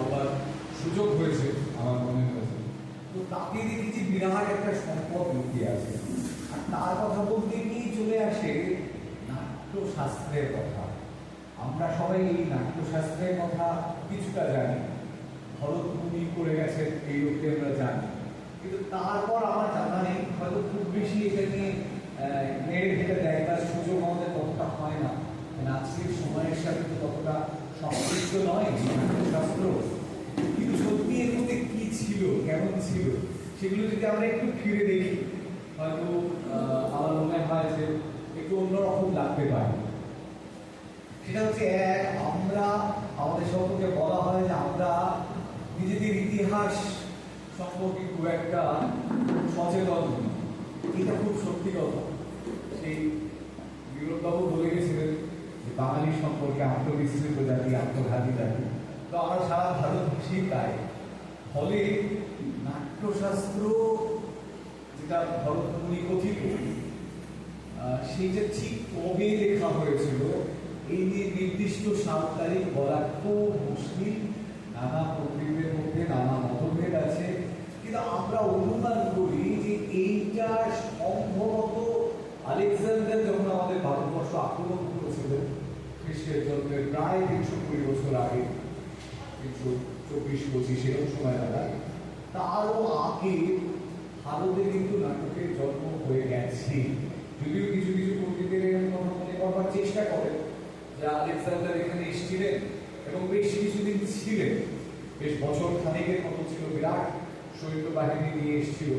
বলবার সুযোগ হয়েছে আমার মনে হয়েছে। তো তাকে দেখেছি বিরাট একটা সম্পদ লুকিয়ে আছে। আর তার কথা বলতে গিয়ে চলে আসে নাট্যশাস্ত্রের কথা। আমরা সবাই এই নাট্যশাস্ত্রের কথা কিছুটা জানি, ভরতমুনি করে গেছেন এই লোককে আমরা জানি, কিন্তু তারপর আমার জানা নেই, হয়তো খুব বেশি এটা নিয়ে নেড়ে ঢেকে দেখার সুযোগ আমাদের ততটা হয় না। আজকের সময়ের সাথে তো ততটা সংশ্লিষ্ট নয় নাট্যশাস্ত্র। কিন্তু সত্যি এর মধ্যে কি ছিল, কেমন ছিল, সেগুলো যদি আমরা একটু ফিরে দেখি হয়তো আমার মনে হয় যে একটু অন্যরকম লাগতে পারে। সেটা হচ্ছে আমরা আমাদের সম্পর্কে বলা হয় যে আমরা নিজেদের ইতিহাস সম্পর্কে খুব একটা সচেতন। এটা খুব সত্যি কথা। সেই বিরোধবাবু বলে গেছিলেন যে বাঙালি সম্পর্কে আত্মবিস্মৃত জাতি, আত্মঘাতী জাতি। তো আমরা সারা ভারতবাসী তাই। ফলে নাট্যশাস্ত্র যেটা ভরতমুনি কথিত, সেইটা ঠিক কবে লেখা হয়েছিল এই নিয়ে নির্দিষ্ট সাল তারিখ বলা খুব মুশকিল। নানা প্রকৃতির মধ্যে নানা মতভেদ আছে, কিন্তু আমরা অনুমান করি যে এইটা সম্ভবত আলেকজান্ডার যখন আমাদের ভারতবর্ষ আক্রমণ করেছিলেন খ্রিস্টের জন্মের প্রায় 320 বছর আগে, 324-25 এরকম সময় নাগাদ, তারও আগে ভারতে কিন্তু নাটকের জন্ম হয়ে গেছে। যদিও কিছু কিছু পণ্ডিতের কথা মনে করবার চেষ্টা করেন যে আলেকজান্ডার এখানে এসেছিলেন এবং বেশ কিছুদিন ছিলেন, বেশ বছর খানেকের মতো ছিল, বিরাট সৈন্য বাহিনী নিয়ে এসেছিল।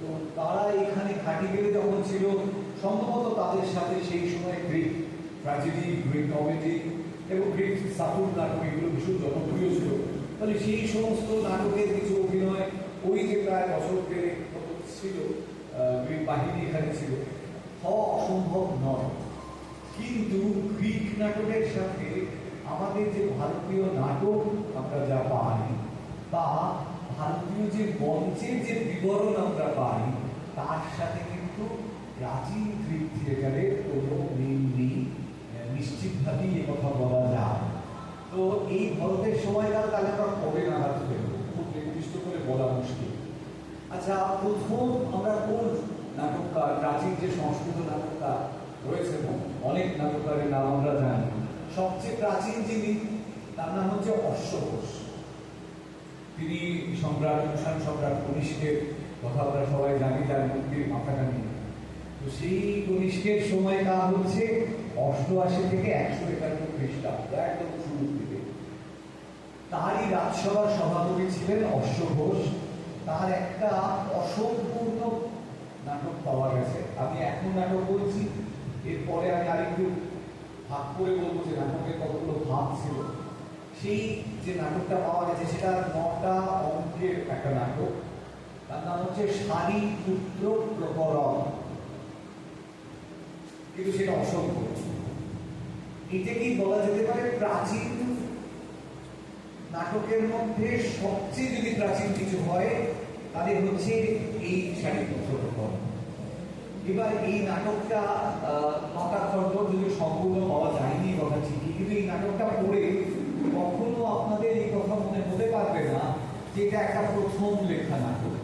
তো তারা এখানে ঘাঁটি গেলে যখন ছিল, সম্ভবত তাদের সাথে সেই সময় গ্রিক ট্র্যাজেডি, গ্রিক কমেডি এবং গ্রিক সাতুর নাটক এগুলো ভীষণ জনপ্রিয় ছিল। তাহলে সেই সমস্ত নাটকের কিছু অভিনয় ওই যে প্রায় বছর দেড়েক মতো ছিল, গ্রিক বাহিনী এখানে ছিল, হওয়া অসম্ভব নয়। কিন্তু গ্রিক নাটকের সাথে আমাদের যে ভারতীয় নাটক আমরা যা পাই, বা ভারতীয় যে মঞ্চের যে বিবরণ আমরা পাই, তার সাথে কিন্তু প্রাচীন গ্রিক থিয়েটারের কোনো মিল নেই, নিশ্চিতভাবেই এ কথা বলা যায়। তো এই ভারতের সময়কাল তাহলে আমরা কবে নাগাদ ফেলব, খুব নির্দিষ্ট করে বলা মুশকিল। আচ্ছা, প্রথম আমরা কোন নাটককার, প্রাচীন যে সংস্কৃত নাটককার রয়েছে, অনেক নাটককারের নাম আমরা জানি, সবচেয়ে প্রাচীন যিনি, তার নাম হচ্ছে অশ্বঘোষ। তিনি সম্রাট, কুষাণ সম্রাট কনিষ্কের কথা আমরা সবাই জানি, তার মূর্তির মাথাটা নিয়ে। তো সেই কনিষ্কের সময়কাল হচ্ছে 88 থেকে 151 খ্রিস্টাব্দ, একদম শুরুর দিকে। তারই রাজসভার সভাপতি ছিলেন অশ্বঘোষ। তার একটা অসম্পূর্ণ নাটক পাওয়া গেছে। আমি এখন নাটক বলছি, এরপরে আমি আরেকটু ভাগ করে বলবো যে নাটকের কতগুলো ভাগ ছিল। সেই যে নাটকটা পাওয়া গেছে সেটা 9টা অঙ্কের একটা নাটক। তার নাম হচ্ছে সারি পুত্র প্রকরণ, কিন্তু সেটা অসংখ্য। এটাকেই বলা যেতে পারে প্রাচীন নাটকের মধ্যে সবচেয়ে যদি প্রাচীন কিছু হয় তাহলে হচ্ছে এই সারি পুত্র প্রকরণ। এবার এই নাটকটা 9টা খণ্ড, যদি সম্পূর্ণ পাওয়া যায়নি কথা ঠিকই, কিন্তু এই নাটকটা পড়ে কখনো আপনাদের এই কথা মনে হতে পারবে না যে এটা একটা প্রথম লেখা নাটক।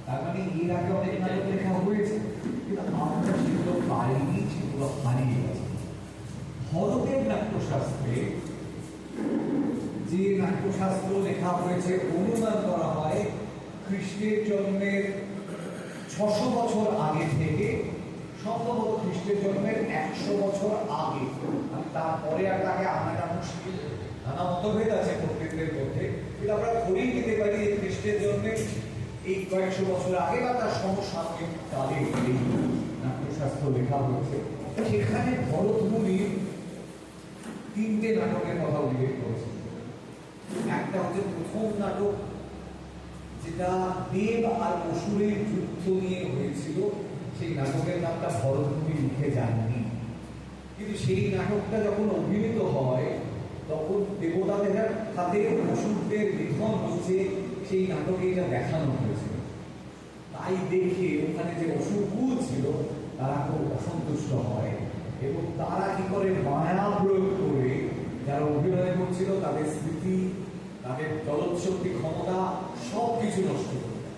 তার মানে এর আগে অনেক নাটক লেখা হয়েছে, কিন্তু আমরা সেগুলো পাইনি, সেগুলো হারিয়ে গেছে। ভরতের নাট্যশাস্ত্রে যে নাট্যশাস্ত্র লেখা হয়েছে, অনুমান করা হয় খ্রিস্টের জন্মের 600 বছর আগে থেকে, সম্ভবত খ্রিস্টের জন্মের 100 বছর আগে। তারপরে আর তাকে আনাটা মুশকিল, নানা মতভেদ আছে প্রত্যেকের মধ্যে, কিন্তু আমরা ধরেই নিতে পারি যে খ্রিস্টের জন্মের এই কয়েকশো বছর আগে বা তার সমসাময়িক কালে এই নাট্যশাস্ত্র লেখা হয়েছে। সেখানে ভরতমুনি 3টে নাটকের কথা উল্লেখ করেছে। একটা হচ্ছে প্রথম নাটক, যেটা দেব আর অসুরের যুদ্ধ নিয়ে হয়েছিল। সেই নাটকের নামটা ভরতমুনি লিখে যাননি, কিন্তু সেই নাটকটা যখন অভিনীত হয় তখন দেবতাদের হাতে অসুরদের নিধন হচ্ছে, সেই নাটকে এটা দেখানো হয়েছিল। তাই দেখে ওখানে যে অসুরকুল ছিল তারা খুব অসন্তুষ্ট হয়, এবং তারা কি করে মায়া প্রয়োগ করে যারা অভিনয় করছিল তাদের স্মৃতি, তাদের ইচ্ছাশক্তি, ক্ষমতা সব কিছু নষ্ট করে দেয়।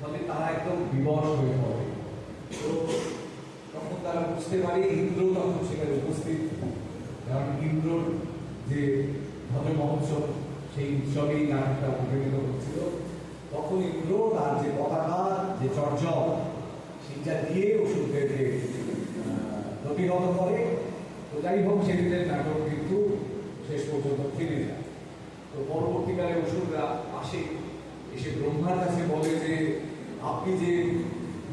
ফলে তারা একদম বিবশ হয়ে পড়ে। তো তখন তারা বুঝতে পারে, ইন্দ্র তখন সেখানে উপস্থিত, কারণ ইন্দ্রর যে ধ্বজ মহোৎসব, সেই উৎসবেই নাটকটা অভিনীত হচ্ছিল। তখন ইন্দ্র তার যে পতাকা, যে চর্যক, সেটা দিয়ে অসুরদেরকে প্রতিহত করে। তো যাই হোক, সেদিনের নাটক কিন্তু শেষ পর্যন্ত থেমে যায়। তো পরবর্তীকালে অসুররা আসে, এসে ব্রহ্মার কাছে বলে যে আপনি যে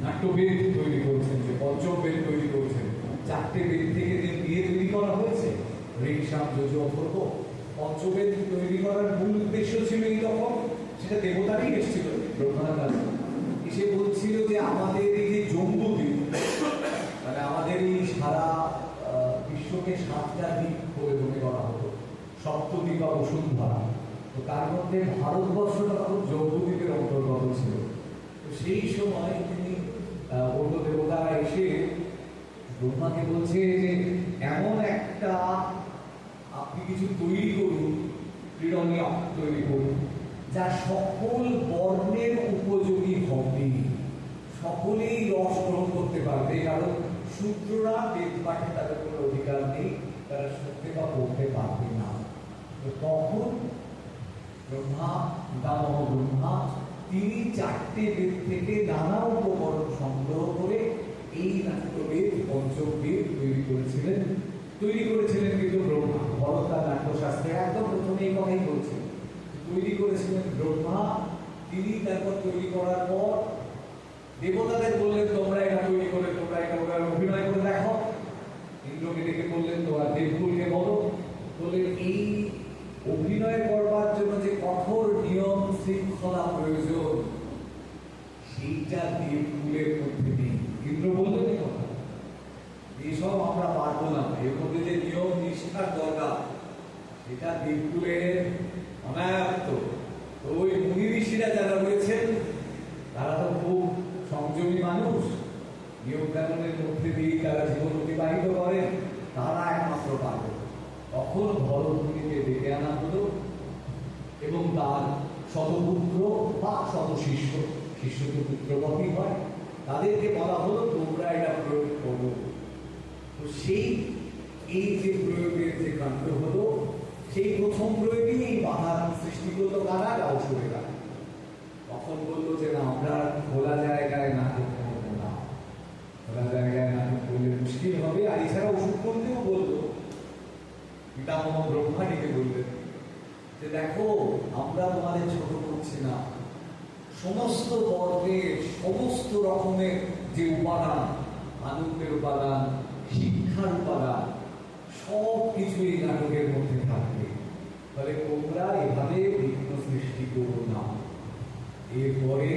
নাট্যবেদ তৈরি করেছেন, যে পঞ্চবেদ তৈরি করেছেন, 4টে বেদ থেকে যে বিয়ে তৈরি করা হয়েছে, ঋক, সাম, যজু, অথর্ব, পঞ্চবেদ তৈরি করার মূল উদ্দেশ্য ছিল এই রকম। সেটা দেবতারই এসেছিল ব্রহ্মার কাছে, এসে বলছিল যে আমাদের এই যে জম্বুদ্বীপ, মানে আমাদের এই সারা বিশ্বকে 7টা দ্বীপ বলে মনে করা হতো, সপ্তদ্বীপ বা বসুন্ধরা। তো তার মধ্যে ভারতবর্ষটা তখন জম্বুদ্বীপের অন্তর্গত ছিল। তো সেই সময় তিনি অন্য দেবতারা এসে ব্রহ্মাকে বলছে যে এমন একটা আপনি কিছু তৈরি করুন, ক্রীড়নীয় তৈরি করুন, যা সকল বর্ণের উপযোগী হবে, সকলেই রস গ্রহণ করতে পারবে। কারণ শূদ্ররা বেদ পাঠে তাদের কোনো অধিকার নেই, তারা শুনতে বা পড়তে পারবে না। তো তখন ব্রহ্মা, পিতামহ ব্রহ্মা, তিনি 4টে বেদ থেকে নানা উপকরণ সংগ্রহ করে এই নাট্যবেদ, পঞ্চবেদ তৈরি করেছিলেন। কিন্তু ব্রহ্মা। ভরত তার নাট্যশাস্ত্রে একদম প্রথমে এই কথাই বলছেন, তৈরি করেছিলেন ব্রহ্মা। তিনি তারপর তৈরি করার পর দেবতাদের বললেন তোমরা এটা তৈরি করে তোমরা এটা অভিনয় করে দেখো। ইন্দ্রকে ডেকে বললেন তোমরা দেবকুলকে বলো, বললেন এই অভিনয় করবার জন্য যে কঠোর নিয়ম শৃঙ্খলা প্রয়োজন, সেইটা দেবকুলের মধ্যে নেই। ইন্দ্র বললেন এই কথা, এইসব আমরা পারবো না, এর মধ্যে যে নিয়ম নিষ্ঠার দরকার সেটা দেবকুলের অনায়ত্ত। তো ওই মুনি ঋষিরা যারা রয়েছেন তারা তো খুব সংযমী মানুষ, নিয়ম কানুনের মধ্যে দিয়ে তারা জীবন অতিবাহিত করেন, তারা একমাত্র পারবে। তখন ভরত মুনিকে ডেকে আনা হলো এবং তার শতপুত্র বা শত শিষ্য, শিষ্য তো পুত্রবতী হয়, তাদেরকে বলা হলো তোমরা এটা প্রয়োগ করো। তো এই যে প্রয়োগের যে কাণ্ড হলো, সেই প্রথম প্রয়োগেই এই বাধা সৃষ্টি করলো কারা? অসুরেরা। তখন বললো যে না, আমরা খোলা জায়গায় নাটক করবো না, খোলা জায়গায় নাটক করলে মুশকিল হবে। আর এছাড়া ওষুধ করতেও বললো। পিতামহ ব্রহ্মা ডেকে বললেন যে দেখো, আমরা তোমাদের ছোট করছি না, সমস্ত বর্গের সমস্ত রকমের যে উপাদান, আনন্দের উপাদান, শিক্ষার উপাদান, সব কিছু এই নাটকের মধ্যে থাকবে। ফলে তোমরা এভাবে বিঘ্ন সৃষ্টি করো না। এরপরে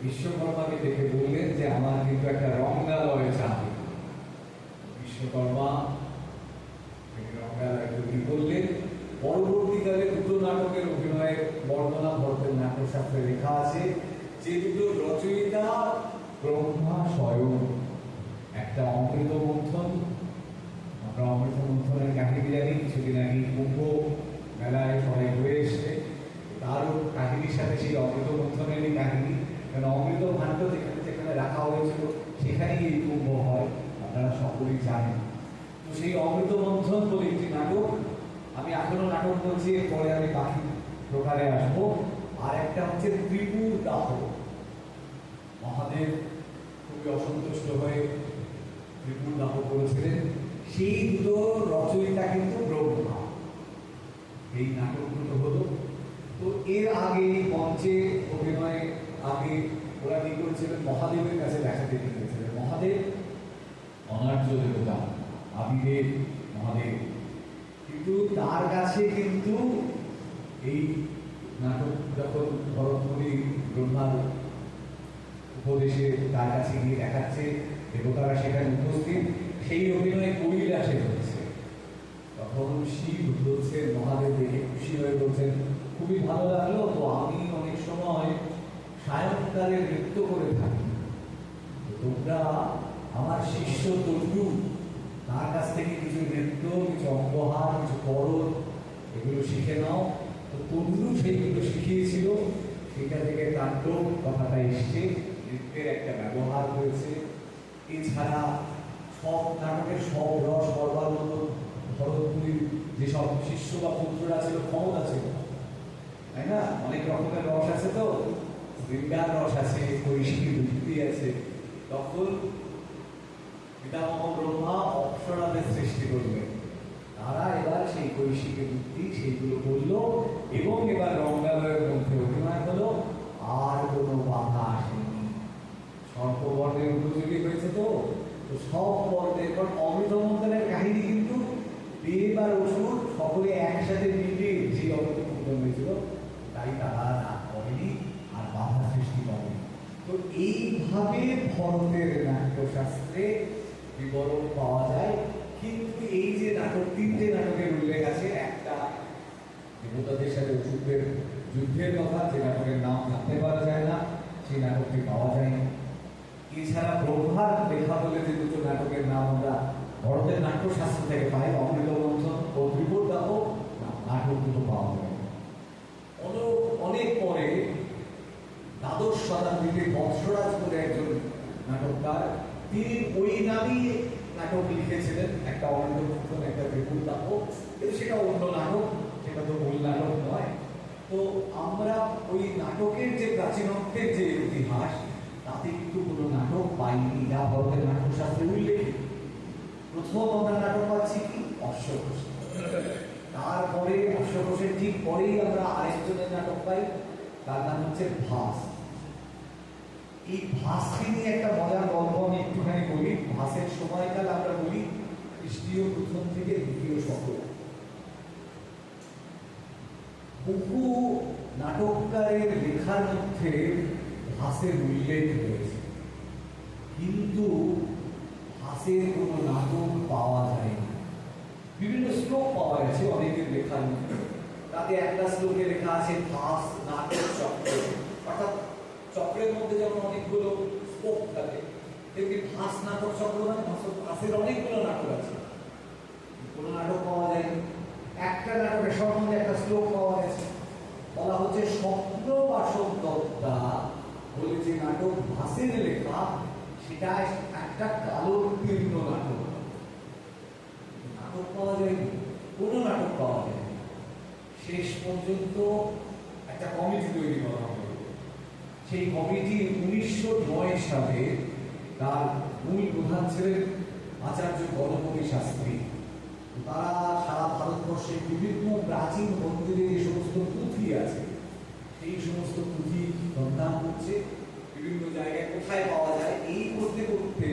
বিশ্বকর্মাকে দেখে বললেন যে আমার কিন্তু একটা রঙ্গালয় চাই। বিশ্বকর্মা রঙ্গালয় তৈরি করলেন। পরবর্তীকালে দুটো নাটকের অভিনয়ের বর্ণনা ভরতের নাট্যশাস্ত্রে লেখা আছে, যে দুটো রচয়িতা ব্রহ্মা স্বয়ং। একটা অমৃত মন্থন, আমরা অমৃত মন্থনের কাহিনী জানি, কিছুদিন আগে কুম্ভ মেলায় সবাই হয়ে এসছে, তারও কাহিনীর সাথে সেই অমৃত মন্থনেরই কাহিনী। কারণ অমৃত ভাণ্ড যেখানে যেখানে রাখা হয়েছিল সেখানেই এই কুম্ভ হয়, আপনারা সকলেই জানেন। তো সেই অমৃত মন্থন বলে একটি নাটক, আমি এখনো নাটক বলছি, এরপরে আমি বাকি প্রকারে আসবো। আর একটা হচ্ছে ত্রিপুর দাহ। মহাদেব খুবই অসন্তুষ্ট হয়ে ত্রিপুর দাহ করেছিলেন, সেই দুটো রচয়িতা কিন্তু ব্রহ্মা। এই নাটকগুলো হলো। তো এর আগে মঞ্চে অভিনয়ে আগে ওরা কি করেছিলেন, মহাদেবের কাছে দেখাতে গিয়েছিলেন। মহাদেব অনার্য দেবতা, আবিদেব মহাদেব, কিন্তু তার কাছে কিন্তু এই নাটক যখন ভরত মুনি ব্রহ্মার উপদেশে তার কাছে গিয়ে দেখাচ্ছে, দেবতারা সেখানে উপস্থিত, সেই অভিনয়ে কৈলাসে হচ্ছে। তখন শিব বলছেন, মহাদেব দেখে খুশি হয়ে বলছেন খুবই ভালো লাগলো, তো আমি অনেক সময় সায়ংকালে নৃত্য করে থাকি, তোমরা আমার শিষ্য তন্ডু, তার কাছ থেকে কিছু নৃত্য, কিছু অঙ্গহার, কিছু করণ এগুলো শিখে নাও। তো তন্ডু সেইগুলো শিখিয়ে কথাটা এসছে, নৃত্যের একটা ব্যবহার হয়েছে। এছাড়া সব নাটকের সব রস করবার মতো ভরতপুরীর যেসব শিষ্য বা পুত্ররা ছিল, ক্ষমতা ছিল, তাই না? অনেক রকমের রস আছে, তো বৃন্দার রস আছে, কৈশিকী বৃত্তি আছে। তখন পিতামহ ব্রহ্মা অপ্সরাদের সৃষ্টি করলেন। তারা এবার সেই কৈশিকী বৃত্তি সেইগুলো করলো, এবং এবার রঙ্গালয়ের মধ্যে অভিনয় হলো। আর কোনো বাধা আসেনি, সর্পবর্ণের উপযোগী হয়েছে। তো সব বর্ণের, কারণ অমৃত মন্থনের কাহিনী কিন্তু দেব আর অসুর সকলে একসাথে মিলে যে অমৃত মন্থন হয়েছিল, তাই তারা না করেনি আর বাধা সৃষ্টি করেনি। তো এইভাবে ভরতের নাট্যশাস্ত্রে বিবরণ পাওয়া যায়। কিন্তু এই যে নাটক, তিনটে নাটকের উল্লেখ আছে, একটা দেবতাদের সাথে অসুরদের যুদ্ধের কথা, যে নাটকের নাম জানতে পারা যায় না, সেই নাটকটি পাওয়া যায়নি। এছাড়া ব্রহ্মার লেখা বলে যে দুটো নাটকের নাম আমরা ভরতের নাট্যশাস্ত্র থেকে পাই, অমৃত মন্থন ও ত্রিপুরদাহ, নাটক দুটো পাওয়া যায়। অনেক পরে দ্বাদশ শতাব্দীতে বৎসরাজ বলে একজন নাটককার, তিনি ওই নামই নাটক লিখেছিলেন, একটা অমৃত মন্থন, একটা ত্রিপুরদাহ। কিন্তু সেটা অন্য নাটক, সেটা তো মূল নাটক নয়। তো আমরা ওই নাটকের যে প্রাচীনত্বের যে ইতিহাস, তাতে কিন্তু কোনো নাটক পাইনি যা ভরতের নাট্যশাস্ত্রে উল্লেখিত। প্রথম আমরা নাটক পাচ্ছি কি? অশ্বঘোষ। তারপরে অশ্বঘোষের ঠিক পরেই আমরা আরেকজনের নাটক পাই, তার নাম হচ্ছে ভাস। এই ভাসকে নিয়ে একটা মজার গল্প আমি একটুখানি বলি। ভাসের সময়কাল আমরা বলি খ্রিস্টীয় প্রথম থেকে দ্বিতীয় শতক। বহু নাটককারের লেখার মধ্যে ভাসের উল্লেখ রয়েছে, কিন্তু ভাসের কোনো নাটক পাওয়া যায়নি। বিভিন্ন শ্লোক পাওয়া গেছে অনেকের লেখার মধ্যে, তাতে একটা শ্লোকে লেখা আছে ভাস নাটক চক্র, অর্থাৎ চক্রের মধ্যে যেমন অনেকগুলো স্কোপ থাকে, তেমনি ভাস নাটক চক্র মানে ভাসের অনেকগুলো নাটক আছে, কোনো নাটক পাওয়া যায়নি। একটা নাটকের সম্বন্ধে একটা শ্লোক পাওয়া গেছে, বলা হচ্ছে স্বপ্ন বাসক দত্তা বলে যে নাটক ভাসের লেখা, সেটা একটা কালোত্তীর্ণ নাটক। নাটক পাওয়া যায়নি, কোনো নাটক পাওয়া যায়নি। শেষ পর্যন্ত একটা কমিটি তৈরি করা হলো। সেই কমিটি 1909 সালে, তার মূল প্রধান ছিলেন আচার্য গণপতি শাস্ত্রী। তারা সারা ভারতবর্ষের বিভিন্ন প্রাচীন মন্দিরে যে সমস্ত পুঁথি আছে, সেই সমস্ত পুঁথি সন্ধান করছে, বিভিন্ন জায়গায় কোথায় পাওয়া যায়। এই করতে করতে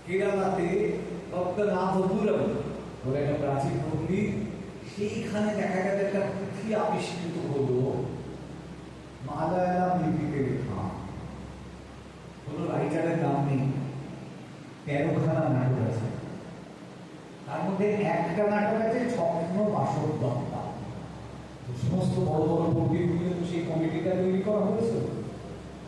কেরালাতে পদ্মনাভপুরম বলে একটা প্রাচীন মন্দির, সেইখানে দেখা গেল একটা পুঁথি আবিষ্কৃত হলো, মালায়ালাম লিপিতে লেখা, কোনো রাইটারের নাম নেই, 13খানা নাটক আছে। তার মধ্যে একটা নাটক আছে স্বপ্ন বাসক দত্তা। সমস্ত বড় বড় পণ্ডিতগুলো তো সেই কমিটিটা তৈরি করা হয়েছে,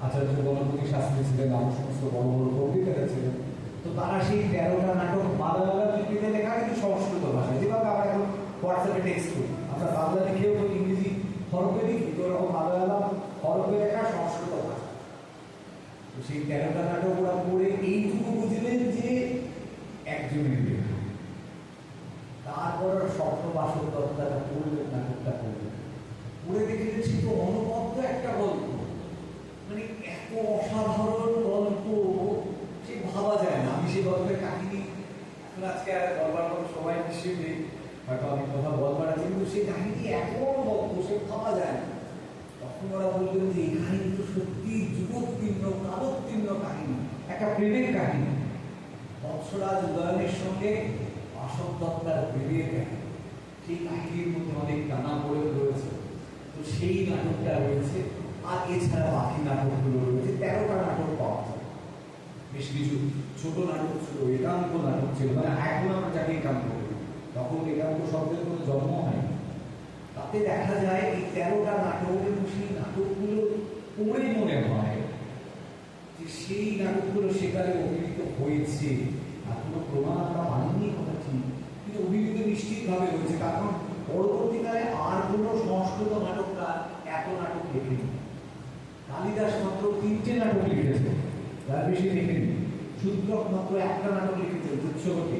আচার্য গণপতি শাস্ত্রী ছিলেন, আমার সমস্ত বড় বড় পণ্ডিতেরা ছিলেন। তো তারা সেই 13টা নাটক মালায়ালাম লিপিতে লেখা, কিন্তু সংস্কৃত ভাষায়, যেভাবে আমরা এখন হোয়াটসঅ্যাপে টেক্সট করি, আমরা বাংলা লিখেও তো ইংরেজি হরফে লিখি, তো ওরকম মালায়ালাম হরফে লেখা সংস্কৃত ভাষা। তো সেই 13টা নাটক ওরা পড়ে এইটুকু বুঝলেন যে একজনের লেখা। তারপর স্বপ্ন বাসক দত্তাটা পড়লেন, নাটকটা পড়লেন, পড়ে দেখলেন সে তো অনবদ্য একটা গল্প, মানে এত অসাধারণ গল্প সে ভাবা যায় না। আমি সেই গল্পের কাহিনী এখন আজকে আর বলবার কোনো সময় নিশ্চয়ই নেই, হয়তো আমি কথা বলবার আছে, কিন্তু সেই কাহিনী এমন গল্প সে ভাবা যায় না। তখন ওরা বললেন যে এই কাহিনী তো সত্যি যুগোত্তীর্ণ কালোত্তীর্ণ কাহিনী, একটা প্রেমের কাহিনী। বৎসরাজ উদয়নের সঙ্গে বাসক দত্তার প্রেমের কাহিনী, সেই কাহিনীর মধ্যে অনেক টানা পড়ে রয়েছে। তো সেই নাটকটা রয়েছে, আর এছাড়া বাকি নাটকগুলো রয়েছে। 13টা নাটক পাওয়া যায়। বেশ কিছু ছোট নাটক ছিল, একাঙ্ক নাটক ছিল, মানে এখন আমরা যাকে একাঙ্ক করি, তখন একাঙ্ক শব্দের কোনো জন্ম হয়নি। তাতে দেখা যায় এই 13টা নাটক এবং সেই নাটকগুলো পড়ে মনে হয় যে সেই নাটকগুলো সেকালে অভিনীত হয়েছে। আর কোনো প্রমাণ আমরা মানিনি কথা ঠিক, কিন্তু অভিনীত নিশ্চিতভাবে হয়েছে, কারণ পরবর্তীকালে আর কোনো সংস্কৃত নাটককার এত নাটক লেখেনি। কালিদাস 3টে নাটক লিখেছে, তার বেশি লেখেনি। সূত্রক মাত্র একটা নাটক লিখেছে, উৎসবটি।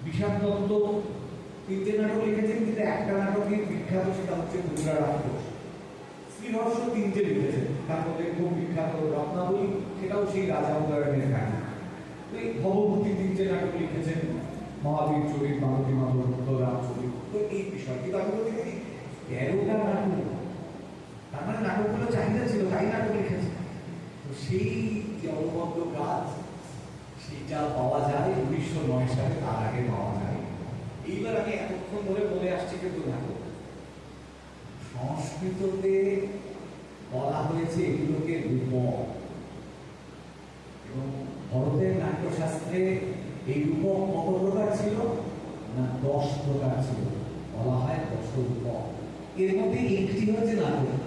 বিষাদ দত্ত 3টে নাটক লিখেছেন, কিন্তু একটা নাটকে বিখ্যাত, সেটা হচ্ছে গুজরা রাক্ষস। শ্রীহর্ষ 3টে লিখেছেন, তার মধ্যে খুব বিখ্যাত রত্নাবলী, সেটাও সেই রাজা উদয়নের কাহিনী। এই ভবভূতি 3টে নাটক লিখেছেন, মহাবীর চরিত, মালতী মাধব, রাম চরিত। তো এই বিষয় কিন্তু আমি বলতে গেছি 13টা নাটক, তার মানে নাটকগুলো চাহিদা ছিল, তাই নাটক লিখেছে। তো সেই যে অনবদ্য কাজ, সেটা পাওয়া যায় 1909 সালে, তার আগে পাওয়া যায়। এইবার আমি এতক্ষণ ধরে বলে আসছি, কিন্তু নাটক সংস্কৃততে বলা হয়েছে এগুলোকে রূপক, এবং ভারতের নাট্যশাস্ত্রে এই রূপক কত প্রকার ছিল না, 10 প্রকার ছিল, বলা হয় 10 রূপক। এর মধ্যে একটি হচ্ছে নাটক,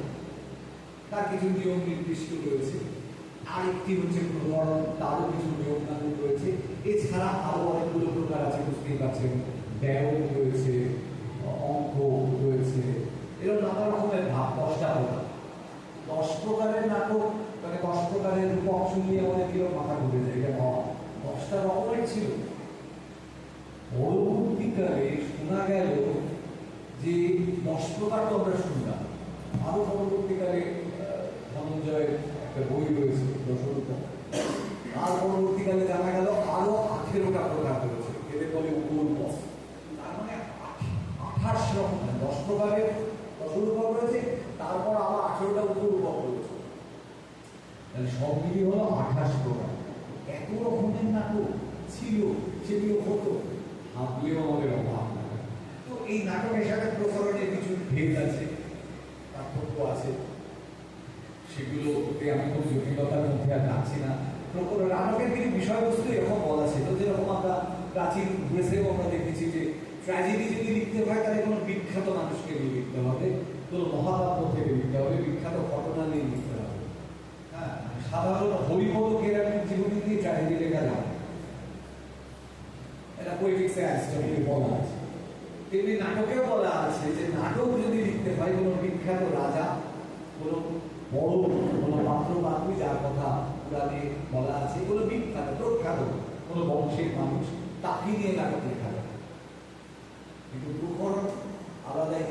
তার কিছু নিয়ম নির্দিষ্ট রয়েছে। আরেকটি হচ্ছে প্রকরণ, তারও কিছু নিয়ম কানুন রয়েছে। এছাড়া আরো অনেকগুলো প্রকার আছে, বুঝতেই পারছেন, ব্যয় রয়েছে, অঙ্ক রয়েছে, এরকম নানা রকমের ভাব। 10টা প্রকার, 10 প্রকারের নাটক, মানে 10 প্রকারের রূপক শুনিয়ে আমাদের কিরকম মাথা ঘুরে যায়, এটা 10টা রকমের ছিল। পরবর্তীকালে শোনা গেল যে 10 প্রকার তো আমরা শুনলাম, আরো পরবর্তীকালে ধনঞ্জয়ের একটা বই রয়েছে 10 রূপক, আর পরবর্তীকালে জানা গেল আরো 18টা প্রকার রয়েছে, এদের বলে উপরূপক। তার মানে 28 রকম, 10 প্রকারের 10 রূপক রয়েছে, তারপর আবার 18টা উপরূপক রয়েছে, তাহলে সব মিলিয়ে হলো 28 প্রকার। এত রকমের নাটক ছিল, সেগুলো হতো ভাবলেও আমাদের অভাব না। তো এই নাটকের সাথে প্রকরণের কিছু ভেদ আছে, পার্থক্য আছে, সেগুলোতে আমি খুব জটিলতার মধ্যে আর যাচ্ছি না। প্রকরণ নাটকের কিছু বিষয়বস্তু এরকম বলা ছিল, যেরকম আমরা প্রাচীন গ্রিসেও আমরা দেখেছি যে ট্র্যাজেডি যদি লিখতে হয় তাহলে কোনো বিখ্যাত মানুষকে নিয়ে লিখতে হবে, কোনো মহাকাব্য থেকে লিখতে হবে, বিখ্যাত ঘটনা নিয়ে লিখতে হবে। হ্যাঁ, সাধারণ হরিপদ কেরানির জীবনী দিয়ে ট্র্যাজেডি লেখা যায়, এটা পোয়েটিক্সে অ্যারিস্টটলে বলা আছে। তেমনি নাটকেও বলা আছে যে নাটক যদি লিখতে হয় কোনো বিখ্যাত রাজা, কোনো বড় কোনো পাত্র পাত্রী, যার কথা পুরাণে বলা আছে, কোনো বিখ্যাত প্রখ্যাত কোনো বংশের মানুষ, তাকে নিয়ে নাটক লেখা যায়। কিন্তু প্রকরণ আলাদাই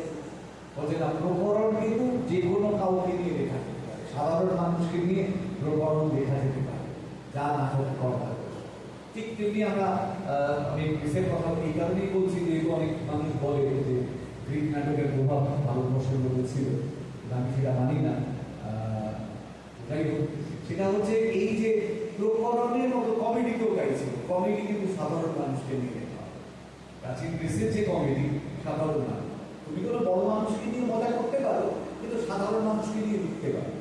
বলছে না, প্রকরণ কিন্তু যে কোনো কাউকে নিয়ে লেখা যেতে পারে, সাধারণ মানুষকে নিয়ে প্রকরণ লেখা যেতে পারে, যা নাটক করা। ঠিক তেমনি আমি গ্রিসের কথা এই কারণেই বলছি, যেহেতু অনেক মানুষ বলে যে গ্রিক নাটকের প্রভাব ভারতবর্ষের মধ্যে ছিল, আমি সেটা মানি না। যাই হোক, সেটা হচ্ছে এই যে প্রকরণের মতো কমেডিকেও গাইছিল, কমেডি কিন্তু সাধারণ মানুষকে নিয়ে লেখা। প্রাচীন গ্রিসের যে কমেডি, সাধারণ মানুষ, তুমি কোনো বড় মানুষকে নিয়ে মজা করতে পারো, কিন্তু সাধারণ মানুষকে নিয়ে লিখতে পারো।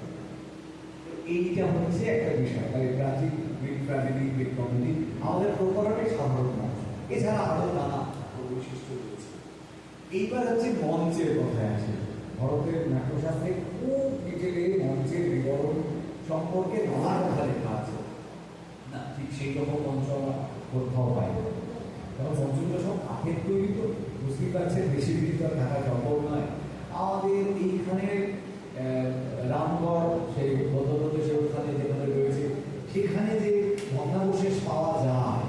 এইটা হচ্ছে একটা বিষয়, তাই প্রাচীন গ্রিক ট্র্যাজেডি, গ্রিক কমেডি, আমাদের প্রকরণে সাধারণ মানুষ, এছাড়া আরো নানা বৈশিষ্ট্য রয়েছে। এইবার হচ্ছে মঞ্চের কথায় আসে। ভারতের নাট্যশাস্ত্রে খুব ডিটেলে মঞ্চের বিবরণ সম্পর্কে নানা কথা লেখা আছে। না, ঠিক সেই রকম মঞ্চ আমরা কোথাও পাই না, কারণ মঞ্চগুলো সব কাঠের তৈরি, তো বুঝতেই পারছেন বেশি দিন তো থাকা সম্ভব নয়। আমাদের এইখানে রামগড়, সেই মধ্যপ্রদেশের ওখানে যেখানে রয়েছে, সেখানে যে ভগ্নাবশেষ পাওয়া যায়,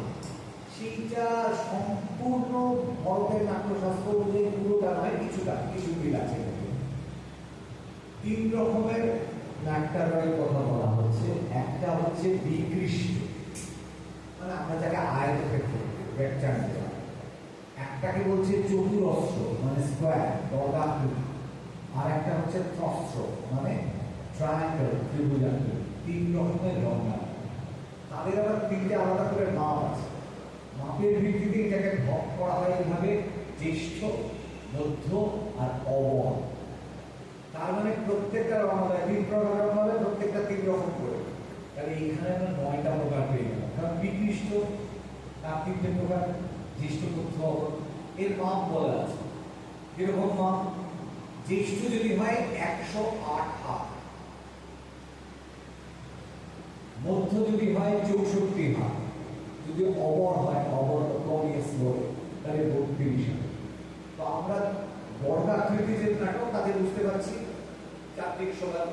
সেইটা সম্পূর্ণ ভারতের নাট্যশাস্ত্র অনুযায়ী পুরোটা নয়, কিছু মিল আছে। 3 রকমের নাট্যালয়ের কথা বলা হচ্ছে। একটা হচ্ছে বিকৃষ্ট, মানে আমরা যাকে আয়তক্ষেত্র, রেক্ট্যাঙ্গুলার। একটাকে বলছে চতুরস্র, মানে স্কোয়ার, বর্গাকৃতি। আর একটা হচ্ছে ত্রস্র, মানে ট্রায়াঙ্গেল, ত্রিভুজাকৃতি। 3 রকমের রঙা, তাদের আবার 3টে আলাদা করে মাপ আছে। মাপের ভিত্তিতে এটাকে ভাগ করা হয় এইভাবে, জ্যেষ্ঠ, মধ্য আর অবর। তার মানে প্রত্যেকটা রঙ হবে 3 প্রকার রঙ হবে, প্রত্যেকটা 3 রকম করে। তাহলে এইখানে আমরা 9টা প্রকার পেয়ে গেলাম। কারণ বিকৃষ্ট তার 3টে প্রকার, জ্যেষ্ঠ, মধ্য, অবর। এর মাপ বলা আছে। এরকম মাপ, জ্যেষ্ঠ যদি হয় 108 হাত, মধ্য যদি হয় 64 হাত, যদি অবর হয়, অবর কমিয়াস বলে, তাহলে 32 হাত। তো আমরা বর্গাকৃতি যে নাটক, তাতে বুঝতে পারছি চারদিক সবার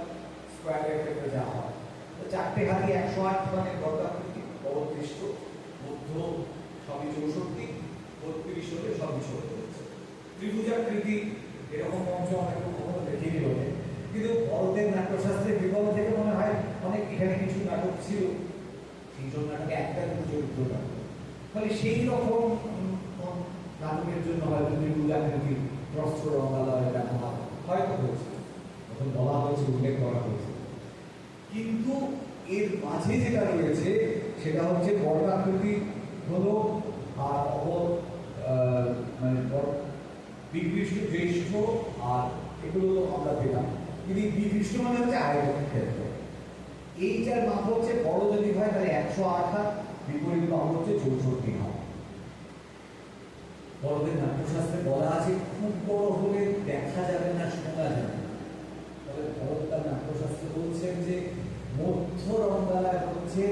স্কোয়ারের ক্ষেত্রে যা হয়। তো 4টে হাতি 108 মানে বর্গাকৃতি, অবদৃষ্ট, মধ্য সবই 64, 32 হলে সবই 14 হচ্ছে। ত্রিভুজাকৃতি এরকম মঞ্চ অনেক কখনো দেখিনি বলে, কিন্তু বড়দের নাট্যশাস্ত্রের বিবরণ থেকে মনে হয় অনেক এখানে কিছু নাটক ছিল, সেই জন্য নাটকে একটা দুটো চরিত্র থাকতো, ফলে সেই রকম নাটকের জন্য হয়তো ত্রিভুজাকৃতি প্রস্থ রঙ্গালয়ের ব্যবহার হয়তো হয়েছে, তখন বলা হয়েছে, উল্লেখ করা হয়েছে। কিন্তু এর মাঝে যেটা রয়েছে সেটা হচ্ছে বর্গাকৃতি হলো, আর মানে বিকৃষ্ট, জ্যেষ্ঠ, আর এগুলো আমরা পেলাম। কিন্তু বিকৃষ্ট মানে হচ্ছে আয়তন ক্ষেত্র। এইটার মাপ হচ্ছে বড় যদি হয় তাহলে 108 হাত, বিপরীত মাপ হচ্ছে 64 হাত। বড়দের নাট্যশাস্ত্রে বলা আছে খুব বড় হলে দেখা যাবে না, শোনা যাবে না। তবে বড়দার নাট্যশাস্ত্রে বলছেন যে মধ্য রঙ্গালয় হচ্ছে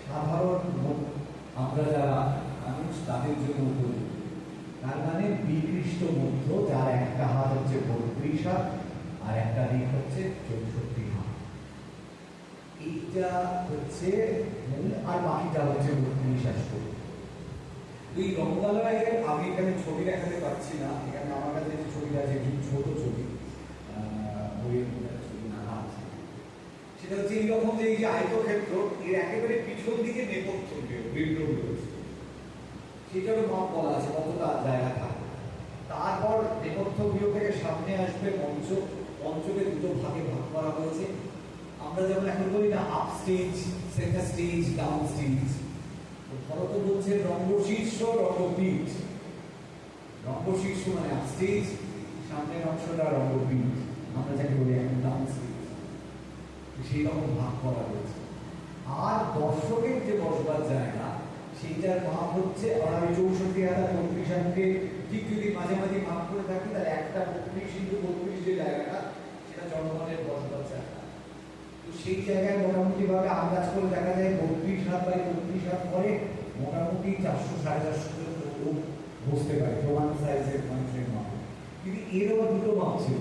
সাধারণ আমরা যারা মানুষ তাদের জন্য উপযোগী। তার মানে বিকৃষ্ট মধ্য, যার একটা হাত হচ্ছে 32 হাত আর একটা দিক হচ্ছে 64 হাত, এইটা হচ্ছে মূল, আর বাকিটা হচ্ছে 32 এই রঙ্গালয়ের আমি এখানে ছবি দেখাতে পারছি না, এখানে আমার কাছে যে ছবিটা আছে ছোট ছবি, বইয়ের ছবি না আছে, সেটা হচ্ছে এইরকম যে এই যে আয়তক্ষেত্র, এর একেবারে পিছন দিকে নেপথ্য রয়েছে, সেটারও মাপ বলা আছে কতটা জায়গা থাকে। তারপর নেপথ্য গৃহ থেকে সামনে আসবে মঞ্চ, মঞ্চকে দুটো ভাগে ভাগ করা হয়েছে। আমরা যেমন এখন বলি না up stage, centre stage, down stage, Bharat বলছে রঙ্গশীর্ষ, রঙ্গপীঠ। রঙ্গশীর্ষ মানে আপ স্টেজ, সামনের অংশটা রঙ্গপীঠ, আমরা যাকে বলি এখন ডাউন স্টেজ, সেই রকম ভাগ করা হয়েছে। আর দর্শকের যে বসবার জায়গা সেইটার মাপ হচ্ছে, আর আমি 64 হাজার 32 হাতকে ঠিক যদি মাঝামাঝি মাপ করে থাকি তাহলে একটা 32 যে জায়গাটা সেটা জনগণের বসবার জায়গা। তো সেই জায়গায় মোটামুটি ভাবে আন্দাজ করে দেখা যায় 32 হাত বাই 32 হাত পরে মোটামুটি 400-450 জন লোক বসতে পারে, প্রমাণ সাইজের মানুষের মাপ। কিন্তু এরও দুটো মাপ ছিল,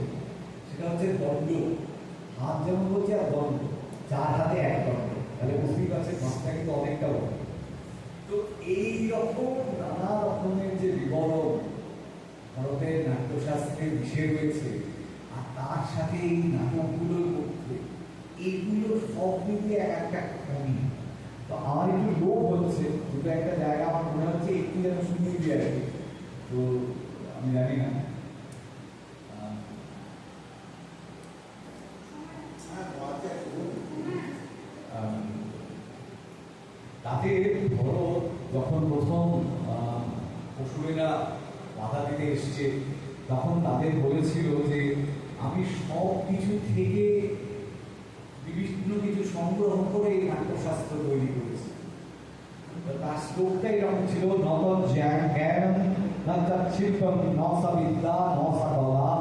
সেটা হচ্ছে দণ্ড, হাত যেমন বলছে আর দণ্ড, 4 হাতে 1 দণ্ড, তাহলে বুঝতেই পারছে মাপটা কিন্তু অনেকটা বড়। তো এই রকম নানা রকমের যে বিবরণ ভারতের নাট্যশাস্ত্রে মিশে রয়েছে, আর তার সাথে এই নাটকগুলোর মধ্যে এইগুলো সব মিলিয়ে একটা খনি। তো আমার একটু লোভ হচ্ছে, দুটো একটা জায়গা আমার মনে হচ্ছে একটু যেন শুনিয়ে দিয়ে আর কি, তো আমি জানি না। তাতে ধরো যখন প্রথম অসুরেরা বাধা দিতে এসছে, তখন তাদের বলেছিল যে আমি সব কিছু থেকে বিভিন্ন কিছু সংগ্রহ করে এই নাট্যশাস্ত্র তৈরি করেছি। তার শ্লোকটা এরকম ছিল, নত জ্ঞান নত শিল্পম নস বিদ্যা নস কলা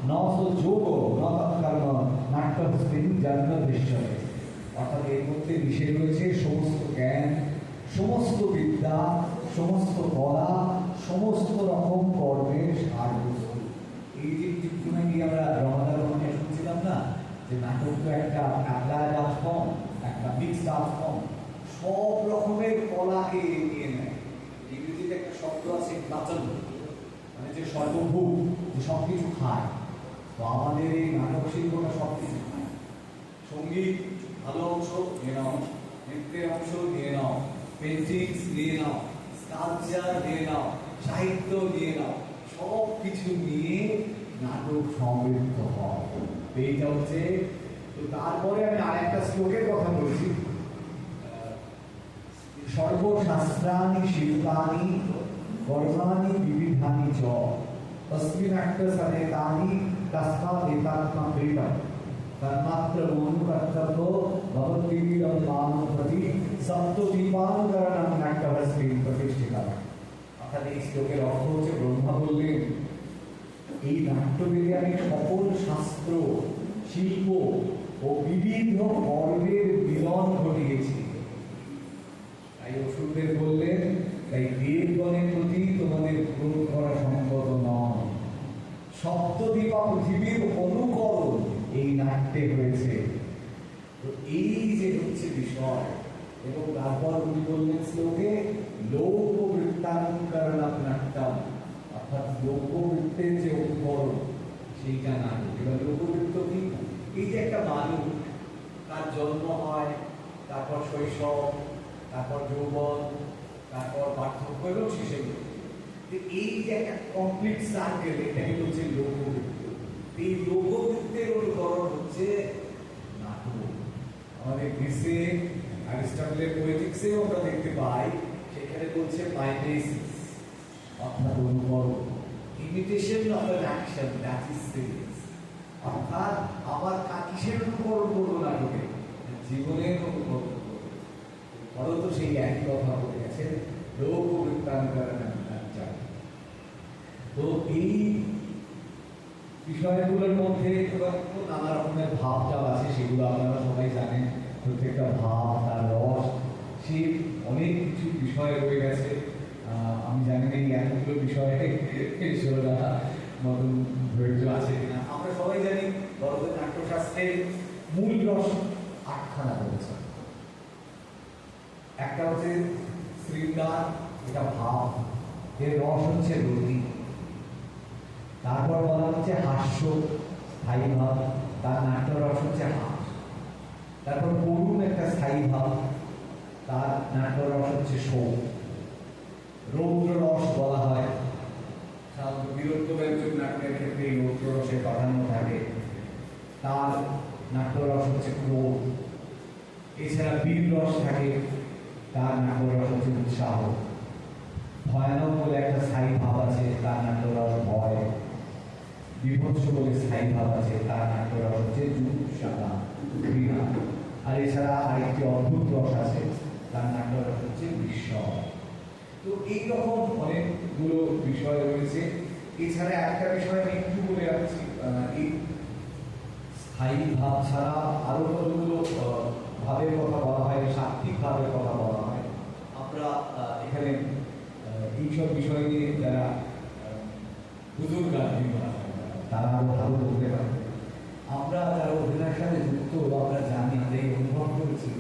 নস যোগ নত কর্ম নাট্যস্মিন জন্ম দৃশ্যতে। অর্থাৎ এর মধ্যে মিশে রয়েছে সমস্ত জ্ঞান, সমস্ত বিদ্যা, সমস্ত কলা, সমস্ত রকম কর্মের সারবস্তু। এই যে চিত্রণা গিয়ে আমরা রমাদার রহমানে শুনছিলাম না, যে নাটক তো একটা অ্যাপ্লাইড আর্ট ফর্ম, একটা মিক্সড আর্ট ফর্ম, সব রকমের কলাকে নিয়ে নেয়। ইংরেজিতে একটা শব্দ আছে প্লাটন, মানে যে সর্বভূ, যে সব কিছু খায়। তো আমাদের এই নাটক শিল্পটা সব কিছু খায়। সঙ্গীত ভালো অংশ নিয়ে নাও, নৃত্যের অংশ নিয়ে নাও, পেন্টিংস নিয়ে নাও, স্কাল্পচার নিয়ে নাও, সাহিত্য নিয়ে নাও, সব কিছু নিয়ে নাটক সমৃদ্ধ হয়। এইটা হচ্ছে। তো তারপরে আমি আর একটা শ্লোকের কথা বলছি, সর্বশাস্ত্রাণি শিল্পানি কর্মাণি বিবিধানি চ তস্মিন নাট্যসনেতানি তস্মাৎ এতাত্মা ক্রীডা তন্মাত্র অনুকর্তব্য ভবদ্গীতিরম মানব প্রতি সপ্তদীপাঙ্করণম নাট্যহস্তিন প্রতিষ্ঠিতা। অর্থাৎ এই শ্লোকের অর্থ হচ্ছে, ব্রহ্মা বললেন এই নাট্যবেদে আমি সকল শাস্ত্র, শিল্প ও বিবিধ কর্মের মিলন ঘটিয়েছি। তাই অসুরদের বললেন, তাই দেবগণের প্রতি তোমাদের ক্রোধ করা সম্ভব নয়। সপ্তদীপা পৃথিবীর অনুকরণ এই নাট্যে হয়েছে। সেইটা নাটক। এবার লোকনৃত্য কি? এই যে একটা মানুষ, তার জন্ম হয়, তারপর শৈশব, তারপর যৌবন, তারপর পার্থক্য এবং শেষে মৃত্যু। এই যে একটা কমপ্লিট সার্কেল, এটাই হচ্ছে লোকনৃত্য। এই লোকনৃত্যের অনুকরণ হচ্ছে নাটক। আমাদের গ্রিসে অ্যারিস্টটলের পোয়েটিক্সেও আমরা দেখতে পাই, সেখানে বলছে মাইমেসিস, অর্থাৎ অনুকরণ, imitation of an action that is serious. অর্থাৎ আবার কিসের অনুকরণ করবো নাটকে? জীবনের অনুকরণ করবো। বড় তো সেই একই কথা বলে গেছেন, লোকবৃত্তান্তর। তো এই বিষয়গুলোর মধ্যে নানা রকমের ভাব চাল আছে, সেগুলো আপনারা সবাই জানেন। প্রত্যেকটা ভাব, তার রস, সে অনেক কিছু বিষয় রয়ে গেছে। আমি জানি না এই এতগুলো বিষয়ে ঈশ্বররা মতন ধৈর্য আছে কিনা। আমরা সবাই জানি ভারতের নাট্যশাস্ত্রের মূল রস আটখানা রয়েছে। একটা হচ্ছে শৃঙ্গার, এটা ভাব, এর রস হচ্ছে রতি। তারপর বলা হচ্ছে হাস্য, স্থায়ী ভাব, তার নাট্য রস হচ্ছে হাস। তারপর করুণ একটা স্থায়ী ভাব, তার নাট্য রস হচ্ছে শোক। রৌদ্র রস বলা হয়, সাধারণত বীরত্ব ব্যঞ্জক নাটকের ক্ষেত্রে এই রৌদ্র রসের প্রাধান্য থাকে, তার নাট্য রস হচ্ছে ক্রোধ। এছাড়া বীর রস থাকে, তার নাট্য রস হচ্ছে উৎসাহ। ভয়ানক বলে একটা স্থায়ী ভাব আছে, তার নাট্য রস ভয়। বিভৎস বলে স্থায়ী ভাব আছে, তার নাট্য রস হচ্ছে জুগুপ্সা, ঘৃণা। আর এছাড়া আরেকটি অদ্ভুত রস আছে, তার নাট্য রস হচ্ছে বিস্ময়। তো এইরকম অনেকগুলো বিষয় রয়েছে। এছাড়া একটা বিষয় আমি একটু বলে রাখছি, এই স্থায়ী ভাব ছাড়া আরো কতগুলো ভাবের কথা বলা হয়, সাত্ত্বিক ভাবের কথা বলা হয়। আমরা এখানে এইসব বিষয় নিয়ে যারা বুজুর্গ তারা আরো ভালো বলতে পারে। আমরা যারা অভিনয়ের সাথে যুক্ত, আমরা জানি, আমরা এই অনুভব করেছি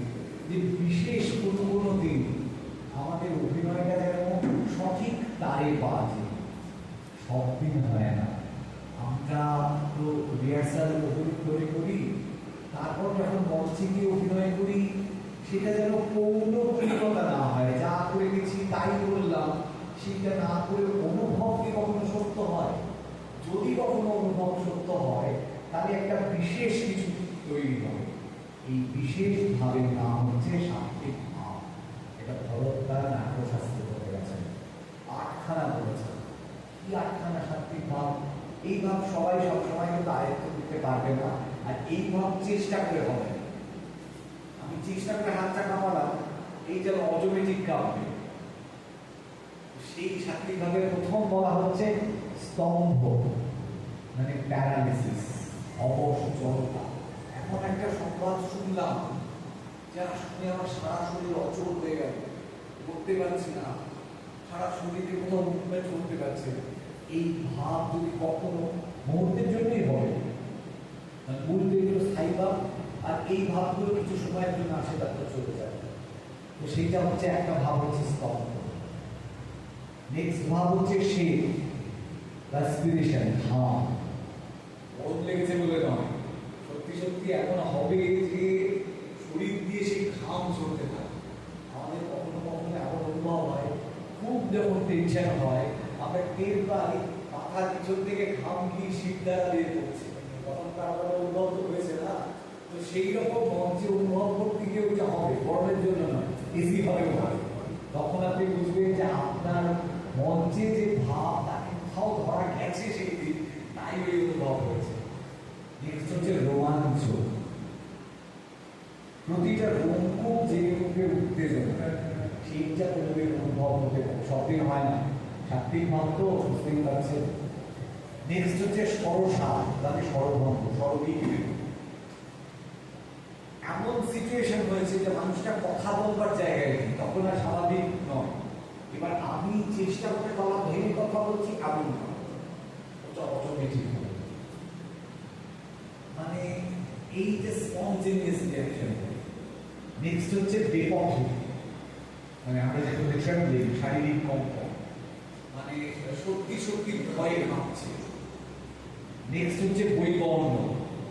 যে বিশেষ কোনো দিন আমাদের অভিনয়টা যেন সঠিক তারে বাজে, সব দিন হয় না। আমরা তো রিহার্সাল করি, তারপর যখন মঞ্চে গিয়ে অভিনয় করি, সেটা যেন পৌনঃপুনিকতা না হয়, যা করে গেছি তাই বললাম, সেটা না করে অনুভব কি কখনো সত্য হয়? যদি কখনো অনুভব সত্য হয়, তাহলে একটা বিশেষ কিছু তৈরি হবে। এই বিশেষ ভাবের নাম হচ্ছে সাত্ত্বিক ভাব। এটা ভরত তার নাট্যশাস্ত্রে বলে গেছেন, আটখানা বলেছেন। কি আটখানা সাত্ত্বিক ভাব? এই ভাব সবাই সবসময় কিন্তু আয়ত্ত করতে পারবে না, আর এই ভাব চেষ্টা করে হবে। আমি চেষ্টা করে হাতটা কামালাম, এই যেন অটোমেটিক কামবে। সেই সাত্ত্বিক ভাবের প্রথম বলা হচ্ছে স্তম্ভ, মানে প্যারালিসিস, অবসচলতা। এমন একটা সংবাদ শুনলাম, যারা শুনে আমার সারা শরীর অচল হয়ে গেল, করতে পারছি না, সারা শরীরে কোথাও মুভমেন্ট করতে পারছে। এই ভাব যদি কখনো মুহূর্তের জন্যই হবে, মুহূর্তে এগুলো স্থায়ী ভাব, আর এই ভাবগুলো কিছু সময়ের জন্য আসে, তারপর চলে যায়। তো সেইটা হচ্ছে একটা ভাব, হচ্ছে স্তম্ভ। নেক্সট ভাব হচ্ছে শেপ, রেসপিরেশন, ঘাম। গরম লেগেছে বলে নয়, সত্যি সত্যি এখন হবে যে শরীর দিয়ে সেই ঘাম ঝরতে থাকে। আমাদের কখনো কখনো এমন অনুভব হয়, খুব যখন টেনশন হয়, আমরা টের পাই মাথার পিছন থেকে ঘাম গিয়ে শীত দ্বারা বের করছে। তখন তার অনুভব তো হয়েছে না? তো সেই রকম মঞ্চে অনুভব করতে গিয়ে ওইটা হবে, গরমের জন্য নয়, এসি হবে ভাবে। তখন আপনি বুঝবেন যে আপনার মঞ্চে যে ভাব, তাকে কোথাও ধরা গেছে সেই দিন, তাই ওই অনুভব হয়েছে। নেক্সট হচ্ছে রোমাঞ্চ। প্রতিটা রঙ্গ যে রূপে উত্তেজনা, সেইটা রূপের অনুভব হতে পারে, সবদিন হয় না। সাত্ত্বিক ভাব তো বুঝতেই পারছে। নেক্সট হচ্ছে স্বরসাপ, মানে স্বরভঙ্গ, স্বরবিকৃতি। এমন সিচুয়েশন হয়েছে যে মানুষটা কথা বলবার জায়গায় নেই, তখন আর স্বাভাবিক নয়। এবার আমি চেষ্টা করে বলা ভেবে কথা বলছি, এমন নয়, ওটা অটোমেটিক। মানে এই যে স্পন্টেনিয়াস রিঅ্যাকশন। নেক্সট হচ্ছে বেপথ, মানে আমরা যে প্রোটেকশন দিই, শারীরিক কম্পন, মানে সত্যি সত্যি ভয়ে কাঁপছে। নেক্সট হচ্ছে বৈবর্ণ,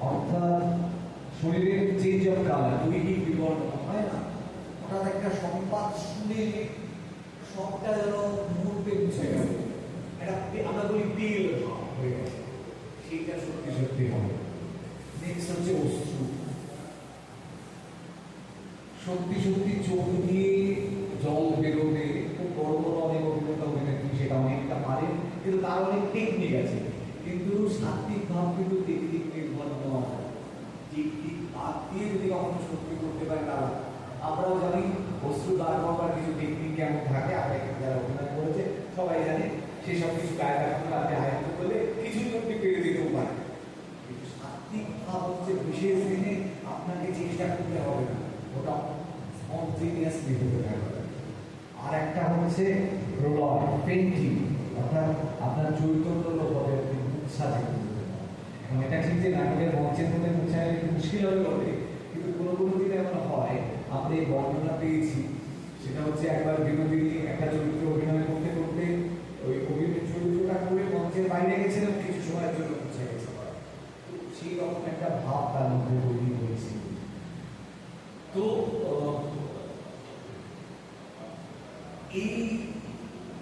অর্থাৎ শরীরের চেঞ্জ অফ কালার, দৈহিক বিবর্ণ হয় না, হঠাৎ একটা সংবাদ শুনে সবটা যেন মুহূর্তে মুছে গেল, একটা আমরা বলি তেল হয়ে গেছে, সেইটা সত্যি সত্যি হবে। নেক্সট হচ্ছে অশ্রু, সত্যি সত্যি চোখ দিয়ে জল বেরোবে। খুব বড় বড় অনেক অভিনেতা অভিনেত্রী সেটা অনেকটা পারে, কিন্তু তার অনেক টেকনিক আছে, কিন্তু সাত্বিক ভাব কিন্তু টেকনিক নির্ভর নয়। টেকনিক বাদ দিয়ে যদি কখনো সত্যি করতে পারে তারা, আমরাও জানি অশ্রু দাঁড় করবার কিছু টেকনিক কেমন থাকে, আমরা এখানে যারা অভিনয় করেছে সবাই জানে, সেসব কিছু গায়ে রাখতে আপনি আয়ত্ত করলে কিছু করতে পেরে দিতেও পারে। কিন্তু সাত্বিক ভাব হচ্ছে বিশেষ দিনে আপনাকে চেষ্টা করতে হবে না, ওটা স্পন্টেনিয়াসলি হতে থাকবে। আর একটা হচ্ছে প্রলয়, পেন্টিং, অর্থাৎ আপনার চৈতন্য লোকের উৎসাহ জাগিয়ে দেবে। এবং এটা ঠিক যে নাটকের মঞ্চের মধ্যে উৎসাহ মুশকিল হবে বলে, কিন্তু কোনো কোনো দিনে এমন হয়, আমরা এই বর্ণনা পেয়েছি, সেটা হচ্ছে একবার বিনোদিনী একটা চরিত্র অভিনয় করতে করতে ওই অভিনয় চরিত্রটা করে মঞ্চের বাইরে গেছেন এবং কিছু সময়ের জন্য মুছে গেছে, সেই রকম একটা ভাব তার মধ্যে তৈরি হয়েছিল। তো এই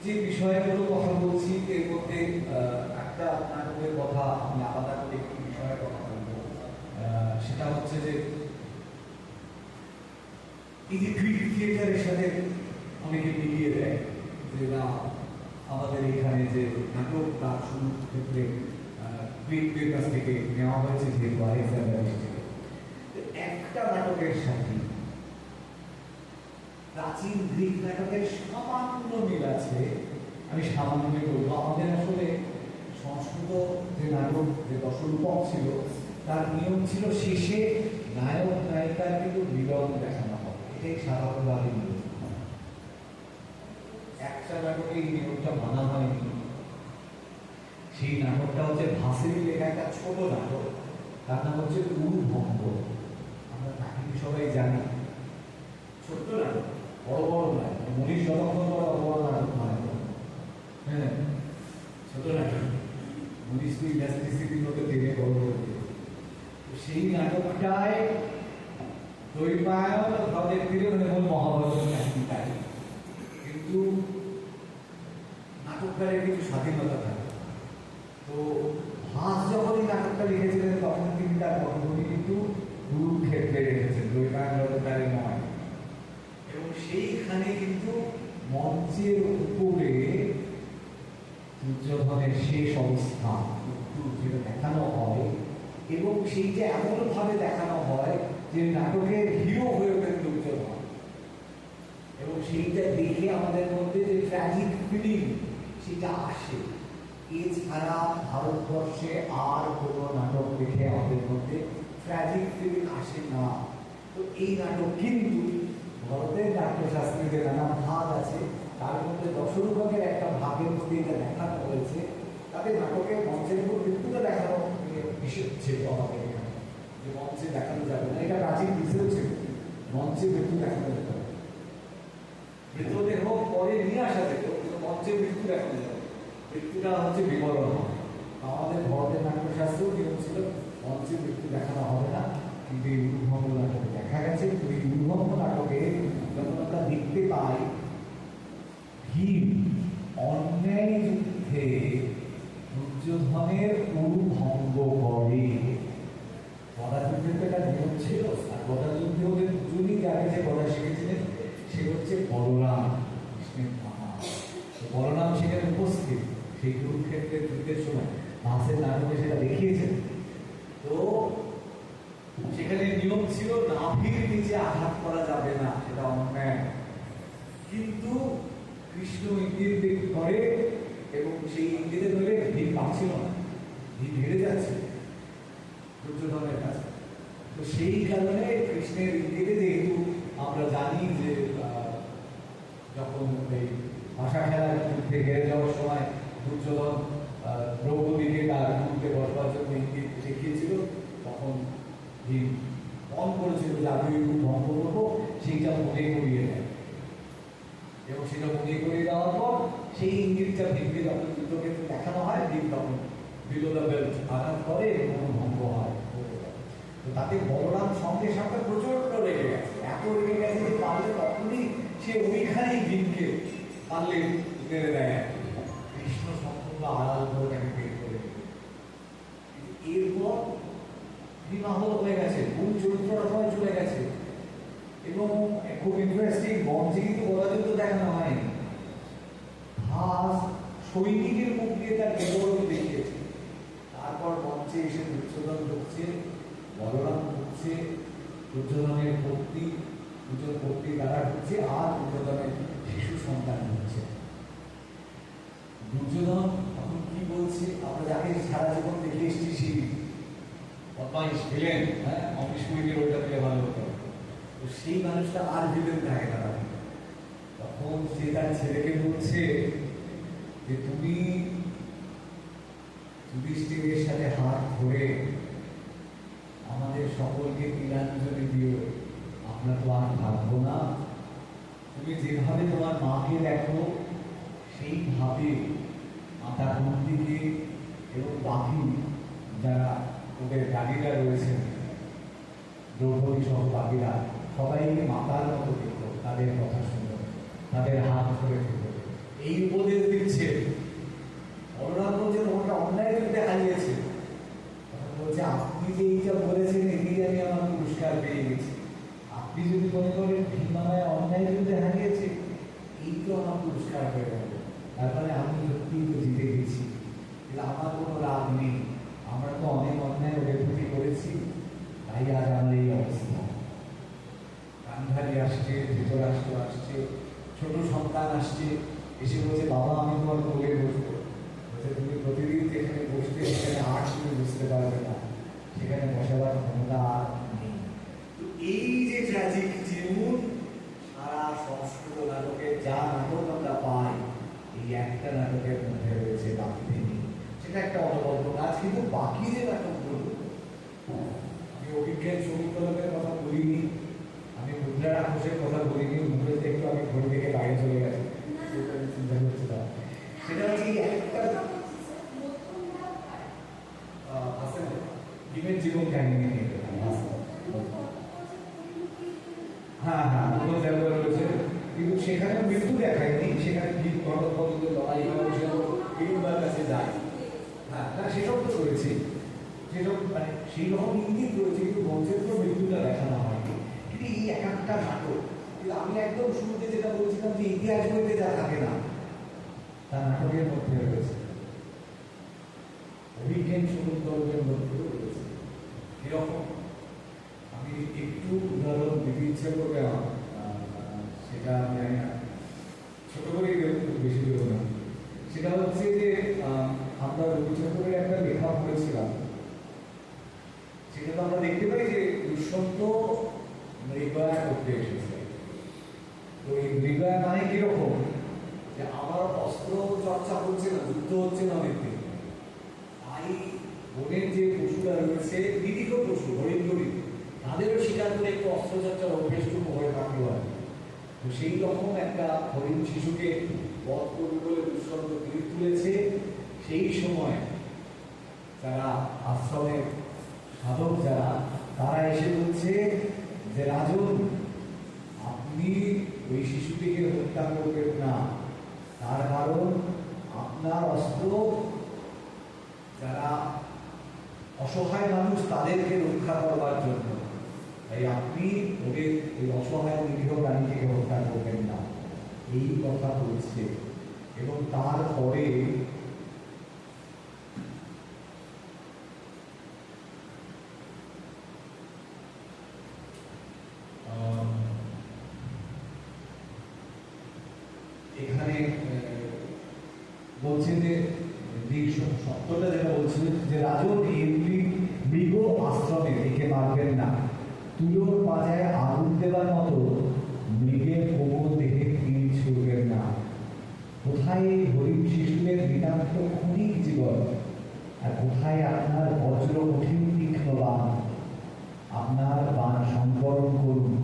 যে বিষয়গুলো কথা বলছি, এর মধ্যে একটা নাটকের কথা আমি আলাদা করে একটি বিষয়ের কথা বলবো, সেটা হচ্ছে যে এই যে গ্রিক থিয়েটারের সাথে অনেকে মিলিয়ে দেয় যে না, আমাদের এখানে যে নাটক তার শুরুর ক্ষেত্রে গ্রিকদের কাছ থেকে নেওয়া হয়েছে, যেহেতু আলেকজান্ডার থেকে একটা নাটকের সাথে প্রাচীন গ্রিক নাটকের সামান্য মিল আছে। আমি সামান্য বলবো, আমাদের আসলে সংস্কৃত যে নাটক, যে দশরূপক ছিল, তার নিয়ম ছিল শেষে নায়ক নায়িকার কিন্তু মিলন দেখানো হবে, এটাই সাধারণভাবে নিয়ম। একটা নাটকে এই নিয়মটা মানা হয়নি। সেই নাটকটা হচ্ছে ভাসিরি লেখা একটা ছোট নাটক, তার নাম হচ্ছে উরভঙ্গ। আমরা কাহিনী সবাই জানি, ছোট্ট নাটক, বড় বড় নয়, মনীষ যতক্ষণ বড় বড় নাটক নয়, হ্যাঁ ছোট নাটক, মনীষকে ইলাস্ট্রিসিটির মতো টেনে বড় করতে। সেই নাটকটায় দৈপায়ন তাদের ফিরে মূল মহাভারতের কাহিনী তাই, কিন্তু নাটককারের কিছু স্বাধীনতা থাকে। তো ভাস যখন এই নাটকটা লিখেছিলেন তখন তিনি তার পটভূমি কিন্তু কুরুক্ষেত্রে রেখেছেন, দৈপায়ন নাটককারে নয়। এবং সেইখানে কিন্তু মঞ্চের উপরে দুর্যোধনের শেষ অবস্থা যেটা দেখানো হয়, এবং সেইটা এমনভাবে দেখানো হয় যে নাটকের হিরো হয়ে ওঠেন দুর্যোধন, এবং সেইটা দেখে আমাদের মধ্যে যে ট্র্যাজিক ফিলিং সেটা আসে। এছাড়া ভারতবর্ষে আর কোনো নাটক দেখে আমাদের মধ্যে ট্র্যাজিক ফিলিং আসে না। তো এই নাটক কিন্তু ভারতের নাট্যশাস্ত্রে যে নানা ভাগ আছে, তার মধ্যে দশরূপকের একটা ভাগের মধ্যে এটা দেখানো হয়েছে। তাদের নাটকের মঞ্চের উপর মৃত্যুটা দেখানো নিষেধ ছিল আমাদের এখানে, যে মঞ্চে দেখানো যাবে না, এটা প্রাচীন বিষয় ছিল, মঞ্চে মৃত্যু দেখানো যেত না। মৃতদেহ পরে নিয়ে আসা যেত, কিন্তু মঞ্চে মৃত্যু দেখানো যাবে, মৃত্যুটা হচ্ছে বিবরণ। আমাদের ভারতের নাট্যশাস্ত্রেও নিয়ম ছিল মঞ্চে মৃত্যু দেখানো হবে না, কিন্তু এই উদ্ভঙ্গ নাটকে দেখা গেছে। এই উদ্ভঙ্গ নাটকে যখন আমরা দেখতে পাই ভীম অন্যায় যুদ্ধে দুর্যোধনের উদ্ভঙ্গ করে, গদা যুদ্ধের তো একটা নিয়ম ছিল, আর গদা যুদ্ধে ওদের দুজনই আগে যে গদা শিখেছিলেন সে হচ্ছে বলরাম, কৃষ্ণের মামা। বলরাম সেখানে উপস্থিত সেই কুরুক্ষেত্রের যুদ্ধের সময়, ভাসের নাটকে সেটা দেখিয়েছেন। তো সেখানে নিয়ম ছিল নাভির নিচে আঘাত করা যাবে না, সেটা অন্যায়। কিন্তু কৃষ্ণ ইঙ্গিত করে, এবং সেই ইঙ্গিতে ধরে ভীম পাচ্ছিল না, ভীম হেরে যাচ্ছে দুর্যোধনের কাছে। তো সেই কারণে কৃষ্ণের ইঙ্গিতে, যেহেতু আমরা জানি যে যখন এই ভাষা খেলার যুদ্ধে হেরে যাওয়ার সময় দুর্যোধন দ্রৌপদীকে তার যুদ্ধে বসবার জন্য ইঙ্গিত দেখিয়েছিল, তখন ভীম মন করেছিল যে আমি ওই ভঙ্গ করবো, সেইটা মনে করিয়ে দেয়। এবং সেটা মনে করিয়ে দেওয়ার পর সেই ইঙ্গিতটা ভীমকে যখন যুদ্ধক্ষেত্রে দেখানো হয়, ভীম তখন বিলো দ্য বেল্ট আঘাত করে এবং ভঙ্গ হয়। তো তাতে বলরাম সঙ্গে সঙ্গে প্রচন্ড রেগে গেছে, এত রেগে গেছে যে পারলে তখনই সে ওইখানেই ভীমকে পারলে মেরে দেয়। কৃষ্ণ সম্পূর্ণ আড়াল করে তাকে বের করে দিল। এরপর ভীম আহত হয়ে গেছে, মূল চরিত্রটা সবাই চলে গেছে। এবং খুব ইন্টারেস্টিং, মঞ্চে কিন্তু গদাযুদ্ধ দেখানো হয়নি, সৈনিকের মুখ দিয়ে তার গৌরব দেখিয়েছে। তারপর মঞ্চে এসে দুর্যোধন ঢুকছে, বলরাম ঢুকছে, দুর্যোধনের পত্নী, দুজন পত্নী তারা ঢুকছে, আর দুর্যোধনের শিশু সন্তান ঢুকছে। দুর্যোধন এখন কি বলছে, আমরা যাকে সারা জীবন দেখে এসেছি সেই বদমাইশ ভিলেন, হ্যাঁ অফিস কুইকের ওইটা পেলে ভালো হতো, তো সেই মানুষটা আর ভিলেন থাকে না। তখন সে তার ছেলেকে বলছে যে তুমি যুধিষ্ঠিরের সাথে হাত ধরে আমাদের সকলকে তিলাঞ্জলি দিও, আমরা তো আর ভাববো না, তুমি যেভাবে তোমার মাকে দেখো সেইভাবে মাতা কুন্তিকে এবং বাকি যারা ওদের গাড়িরা রয়েছেন, দ্রৌপদী সহ বাকিরা সবাইকে মাতার মতো দেখো, তাদের কথা শুনো, তাদের হাত ধরে দেখো, এই উপদেশ দিচ্ছে। বলরাম বলছে তোমাকে অন্যায় করতে হারিয়েছে, তখন বলছে আপনি যে এইটা বলেছেন এটি আমি আমার পুরস্কার পেয়ে গেছি। আপনি যদি মনে করেন ভীম আমায় অন্যায় করতে হারিয়েছে, এই তো আমার পুরস্কার হয়ে গেল, তারপরে আমি সত্যিই তো জিতে গেছি, কিন্তু আমার কোনো রাগ নেই, আমরা তো অনেক অন্যায় ওদের প্রতি করেছি, তাই আজ আমার এই অবস্থা। গান্ধারী আসছে, ধৃতরাষ্ট্র আসছে, ছোট সন্তান আসছে, এসে বলছে বাবা আমি তোমার কোলে বসবো। বলছে তুমি প্রতিদিন যেখানে বসতে সেখানে আর তুমি বুঝতে পারবে না, সেখানে বসাবার ক্ষমতা আর নেই। তো এই যে ট্র্যাজিক জীবন, সারা সংস্কৃত নাটকের যা নাটক আমরা পাই, এই একটা নাটকের মধ্যে রয়েছে বাকিতে নেই। সেটা একটা অনবদ্য কাজ, কিন্তু বাকি যে নাটকগুলো, আমি অভিজ্ঞান সমীকরণের কথা বলিনি, আমি মুদ্রা রাক্ষসের কথা বলিনি, মুখে একটু আমি ঘড়ি থেকে বাইরে চলে গেছি, চিন্তা করছিলাম। সেটা হচ্ছে একটা ভীমের জীবন কাহিনী নিয়ে, হ্যাঁ হ্যাঁ রয়েছে, কিন্তু সেখানে মৃত্যু দেখায়নি, সেখানে ভীম গণতন্ত্র লড়াই হিড়িম্বার কাছে যায়, হ্যাঁ না সেসব তো রয়েছে, সেসব মানে সেই রকম ইঙ্গিত রয়েছে, কিন্তু বংশের মৃত্যুটা দেখানো হয়নি। কিন্তু এই এক একটা নাটক, কিন্তু আমি একদম শুরুতে যেটা বলছিলাম যে ইতিহাস বইতে যা থাকে না, তা নাটকের মধ্যে রয়েছে, অভিজ্ঞান সমীকরণের মধ্যেও রয়েছে। এরকম আমি একটু উদাহরণ দিতে ইচ্ছে করবে আমার, সেটা আমি জানি না, ছোট করেই বেশি দেবো না। সেটা হচ্ছে যে আমরা রবি ঠাকুরের একটা লেখা পড়েছিলাম, সেটা তো আমরা দেখতে পাই যে দুষ্যন্ত মৃগয়া করতে এসেছে। তো এই মৃগয়া মানে কিরকম, যে আমার অস্ত্র চর্চা হচ্ছে না, যুদ্ধ হচ্ছে না অনেকদিন, তাই বনের যে পশুরা রয়েছে, বিধিক পশু হরিণ গরিব, তাদেরও শিকার করে একটু অস্ত্রচর্চার অভ্যেসটুকু হয়ে থাকলো আর কি। তো সেই রকম একটা হরিণ শিশুকে বধ করবে বলে দুষ্যন্ত তীর তুলেছে। সেই সময় যারা আশ্রমের সাধক যারা, তারা এসে বলছে যে রাজন আপনি ওই শিশুটিকে হত্যা করবেন না, তার কারণ আপনার অস্ত্র যারা অসহায় মানুষ তাদেরকে রক্ষা করবার জন্য, তাই আপনি ওদের এই অসহায় নিরীহ প্রাণীকে হত্যা করবেন না, এই কথা বলছে। এবং তারপরে এখানে বলছেন যে সত্যটা যেটা বলছিলেন যে রাজন এমনি মৃগ আশ্রমে একে মারবেন না, তুলোর পাজায় আগুন দেবার মতো মৃগের কোমল দেহে তীর ছুড়বেন না। কোথায় এই হরিণ শিশুদের নিতান্ত ক্ষণিক জীবন, আর কোথায় আপনার বজ্র কঠিন তীক্ষ্ণ বাণ, আপনার বাণ সংবরণ করুন,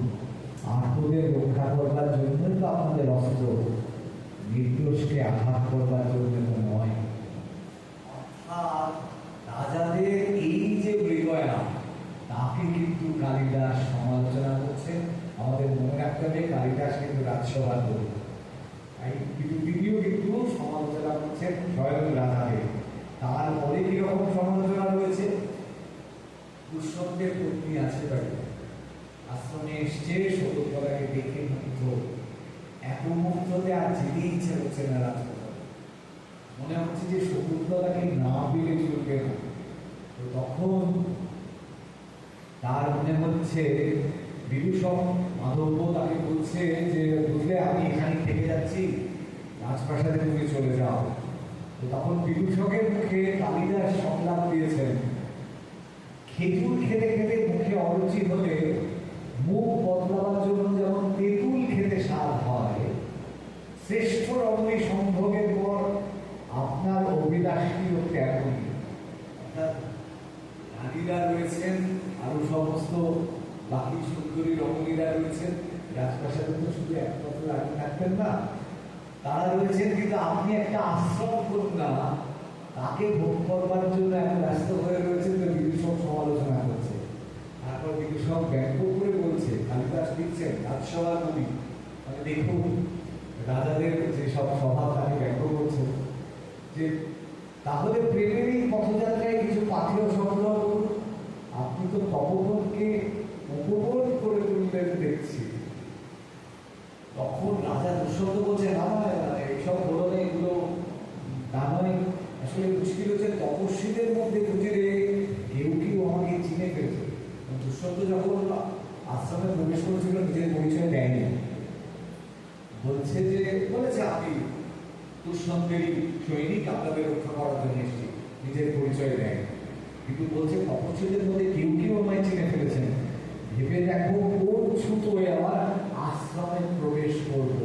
আত্মদের রক্ষা করবার জন্যই তো আপনাদের অস্ত্র, নির্দোষকে আঘাত করবার জন্য নয়। অর্থাৎ কালিদাস সমালোচনা করছেন। আমাদের মনে রাখতে হবে কালিদাস কিন্তু রাজসভার কবি, কিন্তু তিনিও কিন্তু সমালোচনা করছেন স্বয়ং রাজাকে। তারপরে কিরকম সমালোচনা রয়েছে? দুষ্যন্তের পত্নী আছে বাড়িতে, আশ্রমে এসছে, শকুন্তলাকে দেখে মুগ্ধ, এত মুগ্ধতে আর যেতে ইচ্ছে হচ্ছে না রাজপ্রাসাদে। মনে হচ্ছে যে শকুন্তলাকে না পেলে চলবে না। তো তখন তার মনে হচ্ছে বিদূষক মাধব্য তাকে বলছে যে বুঝলে আমি এখানে থেকে যাচ্ছি, রাজপ্রাসাদে তুমি চলে যাও। তো তখন বিদূষকের মুখে কালিদাস সংলাপ দিয়েছেন, খেজুর খেতে খেতে মুখে অরুচি হলে মুখ বদলাবার জন্য যেমন তেঁতুল খেতে স্বাদ হয়, শ্রেষ্ঠ রমণী সম্ভোগের পর আপনার অভিলাষীও তেমনই। অর্থাৎ রানীরা রয়েছেন, আরো সমস্ত বাকি সুন্দরী রমণীরা রয়েছেন, রাজপ্রাসাদে তো শুধু একমাত্র রানী থাকতেন না, তারা রয়েছেন, কিন্তু আপনি একটা আশ্রম করুন না, তাকে ভোগ করবার জন্য এত ব্যস্ত হয়ে রয়েছেন। তো বিদূষক সমালোচনা করছে। তারপর বিদূষক ব্যঙ্গ করে বলছে, কালিদাস লিখছেন রাজসভার কবি, মানে দেখুন রাজাদের যে সব স্বভাব তাকে ব্যঙ্গ করছে যে তাহলে প্রেমেরই পথযাত্রায় কিছু পাথেয় সংগ্রহ করুন, আপনি তো তপবনকে উপভোগ করে তুললেন দেখছি। তখন রাজা দুষ্যন্ত বলছে, না এইসব বলো না, এগুলো না নয়। আসলে মুশকিল হচ্ছে তপস্বীদের মধ্যে বুঝে কেউ কেউ আমাকে চিনে ফেলছে। দুষ্যন্ত যখন আশ্রমে প্রবেশ করেছিল নিজের পরিচয় দেয়নি, বলছে যে বলেছে আমি দুষ্যন্তেরই সৈনিক, আপনাদের রক্ষা করার জন্য এসেছি, নিজের পরিচয় দেয়। কিন্তু বলছে তপস্বীদের মধ্যে কেউ কেউ আমায় চিনে ফেলেছেন, ভেবে দেখো কোন ছুতোয় আমার আশ্রমে প্রবেশ করব।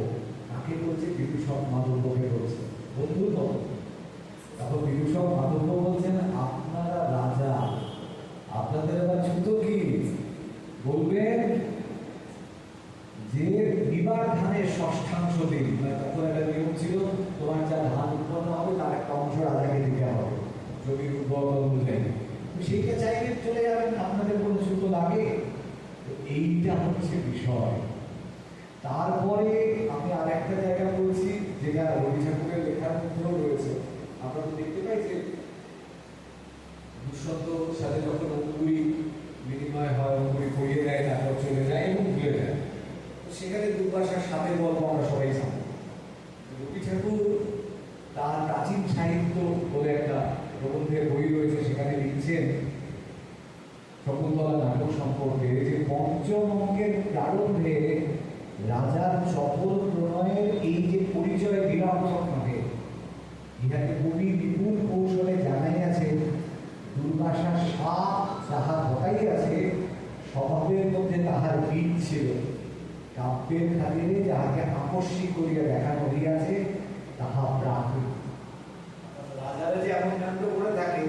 তাকে বলছে বিদূষক মাধব্যকে বলছে, বন্ধু তো। তখন বিদূষক মাধব্য বলছেন, আপনারা রাজা, আপনাদের আবার ছুতো কি? বলবেন যে বিবার ধানের ষষ্ঠাংশ দিন, মানে তখন একটা নিয়ম ছিল, তোমার যা ধান উৎপন্ন হবে তার একটা অংশ রাজাকে দিতে হবে জমির উর্বরতা অনুযায়ী। সেইটা চাইলে চলে যাবেন, আপনাদের কোনো ছুতো লাগে? এইটা হচ্ছে বিষয়। তারপরে আমি আর একটা জায়গা বলছি, যেটা রবি ঠাকুরের লেখার মধ্যেও রয়েছে। আমরা তো দেখতে পাই যে দুষ্যন্ত সাথে যখন অঙ্গুরি বিনিময় হয়, অঙ্গুরি পড়িয়ে দেয়, তারপর চলে যায় এবং ভুলে যায়। সেখানে দুর্বাসার স্বাদের গল্প আমরা সবাই জানি। রবি ঠাকুর তার প্রাচীন সাহিত্য বলে একটা প্রবন্ধের বই রয়েছে, সেখানে লিখছেন শকুন্তলা নাটক সম্পর্কে যে পঞ্চম অঙ্কের প্রারম্ভে রাজার চপল প্রণয়ের এই যে পরিচয় বিরামক নহে, ইহাকে কবি বিপুল কৌশলে জানাইয়াছে দুর্বাসার সাপ যাহা ঘটাইয়াছে, স্বভাবের মধ্যে তাহার বীজ ছিল, কাব্যের খাতিরে যাহাকে আকস্মিক করিয়া দেখানো হইয়াছে তাহা প্রাকৃত। রাজারা যে এমন কাণ্ড করে থাকে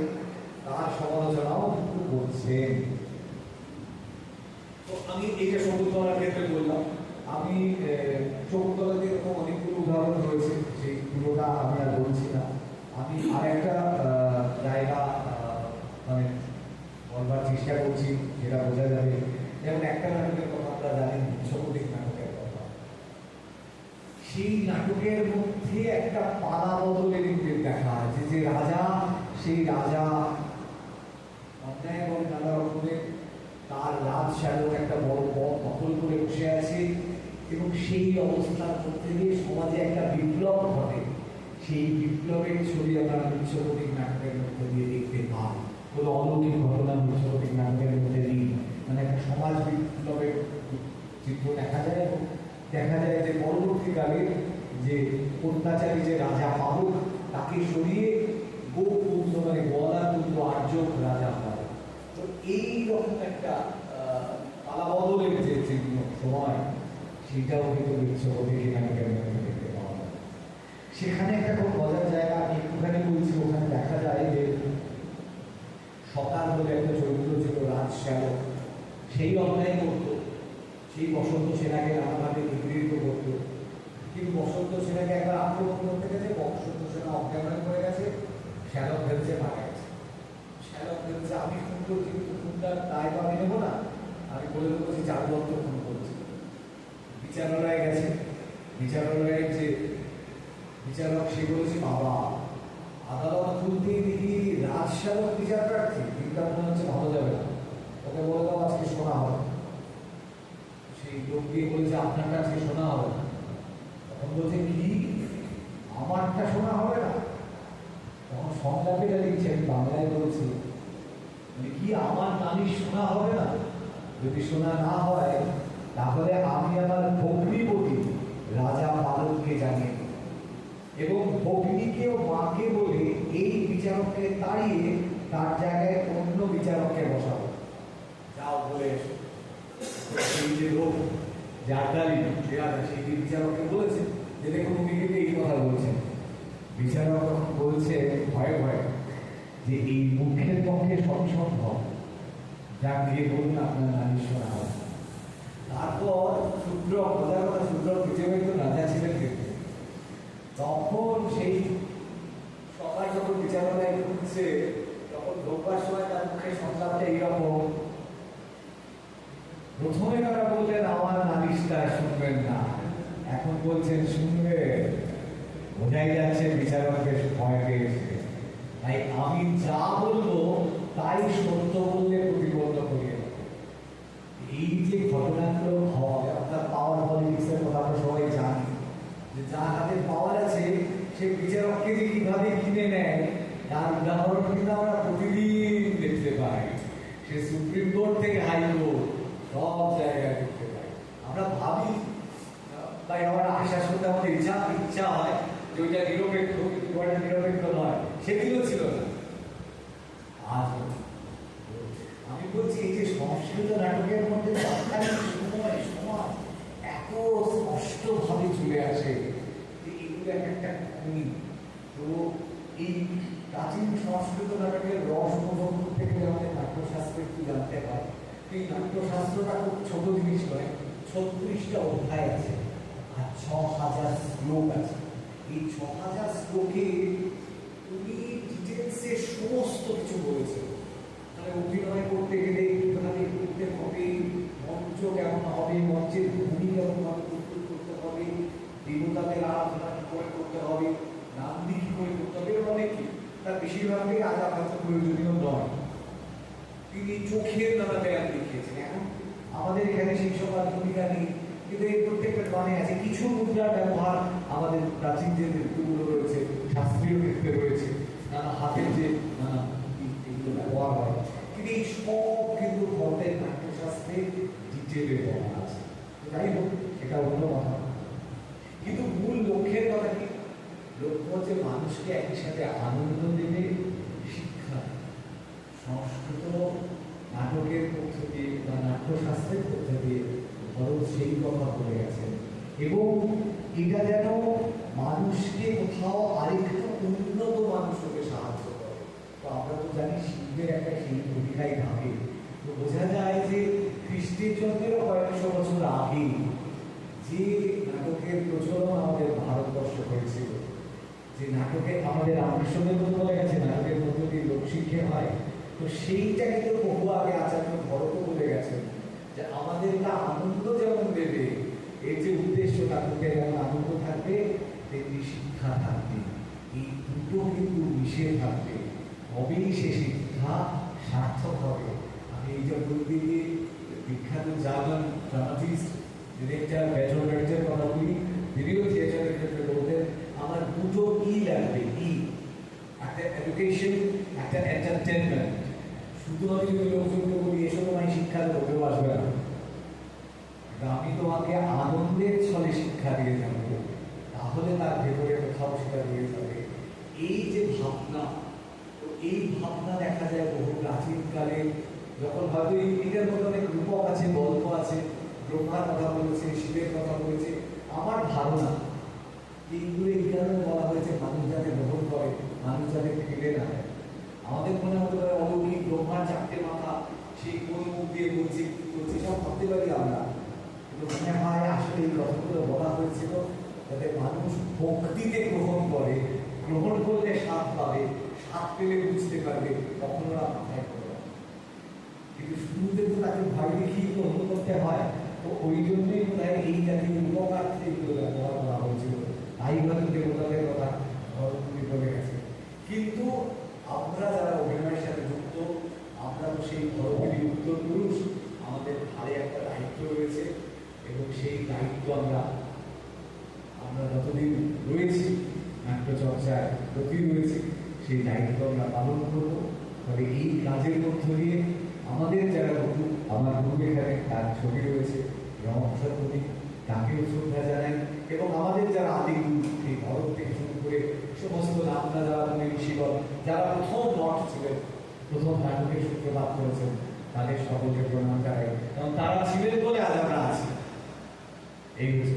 তার সমালোচনাও কিন্তু করছেন। তো আমি এইটা শকুন্তলার ক্ষেত্রে বললাম। আমি শকুন্তলাতে এরকম অনেকগুলো উদাহরণ রয়েছে, সেই পুরোটা আমি আর বলছি না। আমি আর একটা জায়গা মানে বলবার চেষ্টা করছি, যেটা বোঝা যাবে। যেমন একটা নাটকের কথা আমরা জানি, বিশ্বকোটিক নাটকের কথা। সেই নাটকের মধ্যে একটা পালা বদলের ইঙ্গিত দেখা আছে, যে রাজা, সেই রাজা অন্যায় এবং নানা রকমের তার রাজশাসক একটা বড় পদ দখল করে বসে আছে, এবং সেই অবস্থার মধ্যে দিয়ে সমাজে একটা বিপ্লব ঘটে। সেই বিপ্লবের ছবি আমরা বিশ্বকোটিক নাটকের মধ্যে দিয়ে দেখতে পাই। কোনো অলৌকিক ঘটনা বিশ্বকোটিক নাটকের মধ্যে নেই, মানে একটা সমাজ বিপ্লবের চিত্র দেখা যায়। এবং দেখা যায় যে পরবর্তীকালে যে অত্যাচারী যে রাজা পাবক, তাকে সরিয়ে গোপুত্র মানে গদাপুত্র আর্যক রাজা হয়। তো এইরকম একটা পালাবদলের যে চিহ্ন সময়, সেটাও কিন্তু বিশ্বকোটিক নাটকের মধ্যে দেখতে পাওয়া যায়। সেখানে একটা খুব মজার জায়গা আমি একটুখানি বলছি। ওখানে দেখা যায় যে সকাল বলে একটা চরিত্র ছিল, রাজশ্যালক, সেই অন্যায় করত, সেই বসন্ত সেনাকে নানাভাবে নিগৃহীত করত। কিন্তু বসন্ত সেনাকে একবার আক্রমণ করতে গেছে, বসন্ত সেনা অজ্ঞান করে গেছে, শ্যালক ভেবেছে মারা গেছে। শ্যালক ভেবেছে আমি খুন করছি, কিন্তু খুনটার দায় তো আমি নেবো না, আমি বলে দেবো যে চারুদত্ত ফোন করছে, বিচারালয়ে গেছে, বিচারালয়ের যে বিচারক সে বলেছে বাবা আদালত খুলতেই দেখি রাজসাধক বিচার প্রার্থী, দিনটা মনে হচ্ছে ভালো যাবে না, ওকে বলে দাও আজকে শোনা হবে। সেই লোক গিয়ে বলেছে আপনারটা আজকে শোনা হবে না। তখন বলছে কি আমারটা শোনা হবে না? তখন সংলাপেটা লিখছে, আমি বাংলায় বলছি কি আমার নানির শোনা হবে না? যদি শোনা না হয় তাহলে আমি আমার ভগ্নিপতি রাজা পালককে জানিয়ে দেব এবং ভগ্নিকে ও মাকে বলে এই বিচারককে তাড়িয়ে তার জায়গায় অন্য বিচারককে বসাবো। যাও বলে এসো। সেই যে লোক জারদালি সেই বিচারককে বলেছে যে দেখুন উনি কিন্তু এই কথা বলছেন। বিচারক তখন বলছে ভয়ে ভয়ে যে এই মুখের পক্ষে সম্ভব, যা গিয়ে বলুন আপনার নারী শোনা হয়। তারপর শূদ্র মজার কথা, শূদ্র পৃথিবীর তো রাজা ছিলেন কিন্তু তখন সেই সকাল যখন বিচারালয় ঘুরছে তখন ঢোকবার সময় তার মুখে সংলাপটা এইরকম। প্রথমে তারা বললেন আমার নালিশটা শুনবেন না, এখন বলছেন শুনবে। বোঝাই যাচ্ছে বিচারকের ভয় পেয়েছে। তাই আমি যা বলবো তাই সত্য বললে প্রতিবন্ধ করিয়ে দেবো। এই যে ঘটনাগুলো হয়, অর্থাৎ পাওয়ার পলিটিক্সের কথা আমরা সবাই জানি, যে যার হাতে পাওয়ার আছে সে বিচারককে যে কিভাবে কিনে নেয় তার উদাহরণ কিন্তু আমরা প্রতিদিন দেখতে পাই। সে সুপ্রিম কোর্ট থেকে হাইকোর্ট সব জায়গায় দেখতে পাই। আমরা ভাবি তাই আমরা আশ্বাস করতে আমাদের ইচ্ছা হয় যে ওইটা নিরপেক্ষ, কিন্তু নিরপেক্ষ নয়, সেদিনও ছিল না। আজ আমি বলছি এই যে সংস্কৃত নাটকের মধ্যে সময় এত স্পষ্ট ভাবে চলে আসে যে এগুলো একটা খুনি। তো এই প্রাচীন সংস্কৃত নাটকের রস উপভোগ থেকে আমাদের নাট্যশাস্ত্র একটু জানতে হয়। এই নাট্যশাস্ত্রটা খুব ছোট জিনিস নয়, 36টা অধ্যায় আছে আর 6000 শ্লোক আছে। এই 6000 শ্লোকে উনি ডিটেলসে সমস্ত কিছু বলেছে। মানে অভিনয় করতে গেলে কিভাবে করতে হবে, মঞ্চ কেমন হবে, মঞ্চের ভূমি কেমন ভাবে প্রস্তুত করতে হবে, দেবতাদের আরাধনা কি করে করতে হবে, নাম দিয়ে কি করে করতে হবে, অনেক কি। তার বেশিরভাগই আলাদা হয়তো প্রয়োজনীয় নয়। তিনি চোখের নানা ব্যায়াম দেখিয়েছেন। এখন আমাদের এখানে সেই সব ভূমিকা নেই, কিন্তু এই প্রত্যেকটা মানে আছে। কিছু মুদ্রার ব্যবহার আমাদের প্রাচীন যে নৃত্যগুলো রয়েছে, শাস্ত্রীয় নৃত্যে রয়েছে, নানা হাতের যে নানা এগুলো ব্যবহার হয়, কিন্তু এই সব কিন্তু ভারতের নাট্যশাস্ত্রে ডিটেলে বলা আছে। যাই হোক, এটা অন্য কথা, কিন্তু মূল লক্ষ্যের কথা কি? লক্ষ্য হচ্ছে মানুষকে একই সাথে আনন্দ দেবে, শিক্ষা। সংস্কৃত নাটকের পক্ষ দিয়ে বা নাট্যশাস্ত্রের পক্ষ দিয়ে ভরত সেই কথা বলে গেছেন এবং এটা যেন মানুষকে কোথাও আরেকটু উন্নত মানুষ হতে সাহায্য করে। তো আমরা তো জানি শিল্পের একটা সেই ভূমিকাই থাকে। তো বোঝা যায় যে খ্রিস্টের জন্মেরও কয়েকশো বছর আগে যে নাটকের প্রচলন আমাদের ভারতবর্ষ হয়েছিল, যে নাটকে আমাদের রামকৃষ্ণদেব বলে গেছে নাটকের মধ্যে দিয়ে লোকশিক্ষা হয়, তো সেইটা কিন্তু বহু আগে আচার্য ভরত বলে গেছেন যে আমাদেরকে আনন্দ যেমন দেবে, এর যে উদ্দেশ্য নাটকে যেমন আনন্দ থাকবে তেমনি শিক্ষা থাকবে। এই দুটো কিন্তু মিশে থাকবে, তবেই সে শিক্ষা সার্থক হবে। আমি এই যে দিকে বিখ্যাত জার্মান ড্রামাটিস্ট ডিরেক্টর বেজোনার্টের কথা বলি, তিনিও থিয়েটারের ক্ষেত্রে বলতেন আমার দুটো ই লাগবে, ই একটা এডুকেশন, একটা এন্টারটেনমেন্ট। শুধু আমি যদি লোকজনকে বলি এসো তোমায় শিক্ষা দেবো, কেউ আসবে না। আমি তোমাকে আনন্দের ছলে শিক্ষা দিয়ে যাবো, তাহলে তার ভেতরে কোথাও সেটা দিয়ে যাবে। এই যে ভাবনা, তো এই ভাবনা দেখা যায় বহু প্রাচীনকালে, যখন হয়তো এটার মধ্যে অনেক রূপক আছে, গল্প আছে, ব্রহ্মার কথা বলেছে, শিবের কথা বলেছে। আমার ধারণা এইগুলো এই কারণে বলা হয়েছে মানুষ যাতে গ্রহণ করে, মানুষ যাতে ফেলে না দেয়। আমাদের মনে হতে পারে অলৌকিক ব্রহ্মার 4টে মাথা, সেই কোন মুখ দিয়ে বলছি করছি, সব ভাবতে পারি আমরা, কিন্তু মনে হয় আসলে এই কথাগুলো বলা হয়েছিল যাতে মানুষ ভক্তিতে গ্রহণ করে, গ্রহণ করলে স্বাদ পাবে, স্বাদ পেলে বুঝতে পারবে, তখন ওরা মাথায় করে। কিন্তু শুরুতে তো একটু ভাবি দেখি গ্রহণ করতে হয়, তো ওই জন্যই বোধ হয় এই জাতীয় উপকার্যে এগুলো ব্যবহার করা হয়েছিল, তাই হয়তো দেবতাদের কথা ভরতমুনি বলে গেছে। কিন্তু আমরা যারা অভিনয়ের সাথে যুক্ত, আমরা তো সেই ভরতমুনি উত্তর পুরুষ, আমাদের ঘাড়ে একটা দায়িত্ব রয়েছে, এবং সেই দায়িত্ব আমরা যতদিন রয়েছি নাট্যচর্চায় প্রতি রয়েছে, সেই দায়িত্ব আমরা পালন করবো। তবে এই কাজের মধ্য দিয়ে আমাদের যারা গুরু, আমার গুরু এখানে তার ছবি রয়েছে, রমপ্রসাদ প্রতি, তাকেও শ্রদ্ধা জানাই, এবং আমাদের যারা আদি গুরু, এই ভরত থেকে শুরু করে সমস্ত নামনা যারা মনে ঋষিগণ, যারা প্রথম মঠ ছিলেন, প্রথম নাটকের সূত্রপাত করেছেন, তাদের সকলকে প্রণাম জানাই, কারণ তারা ছিলেন বলে আজ আমরা আছি। এই হচ্ছে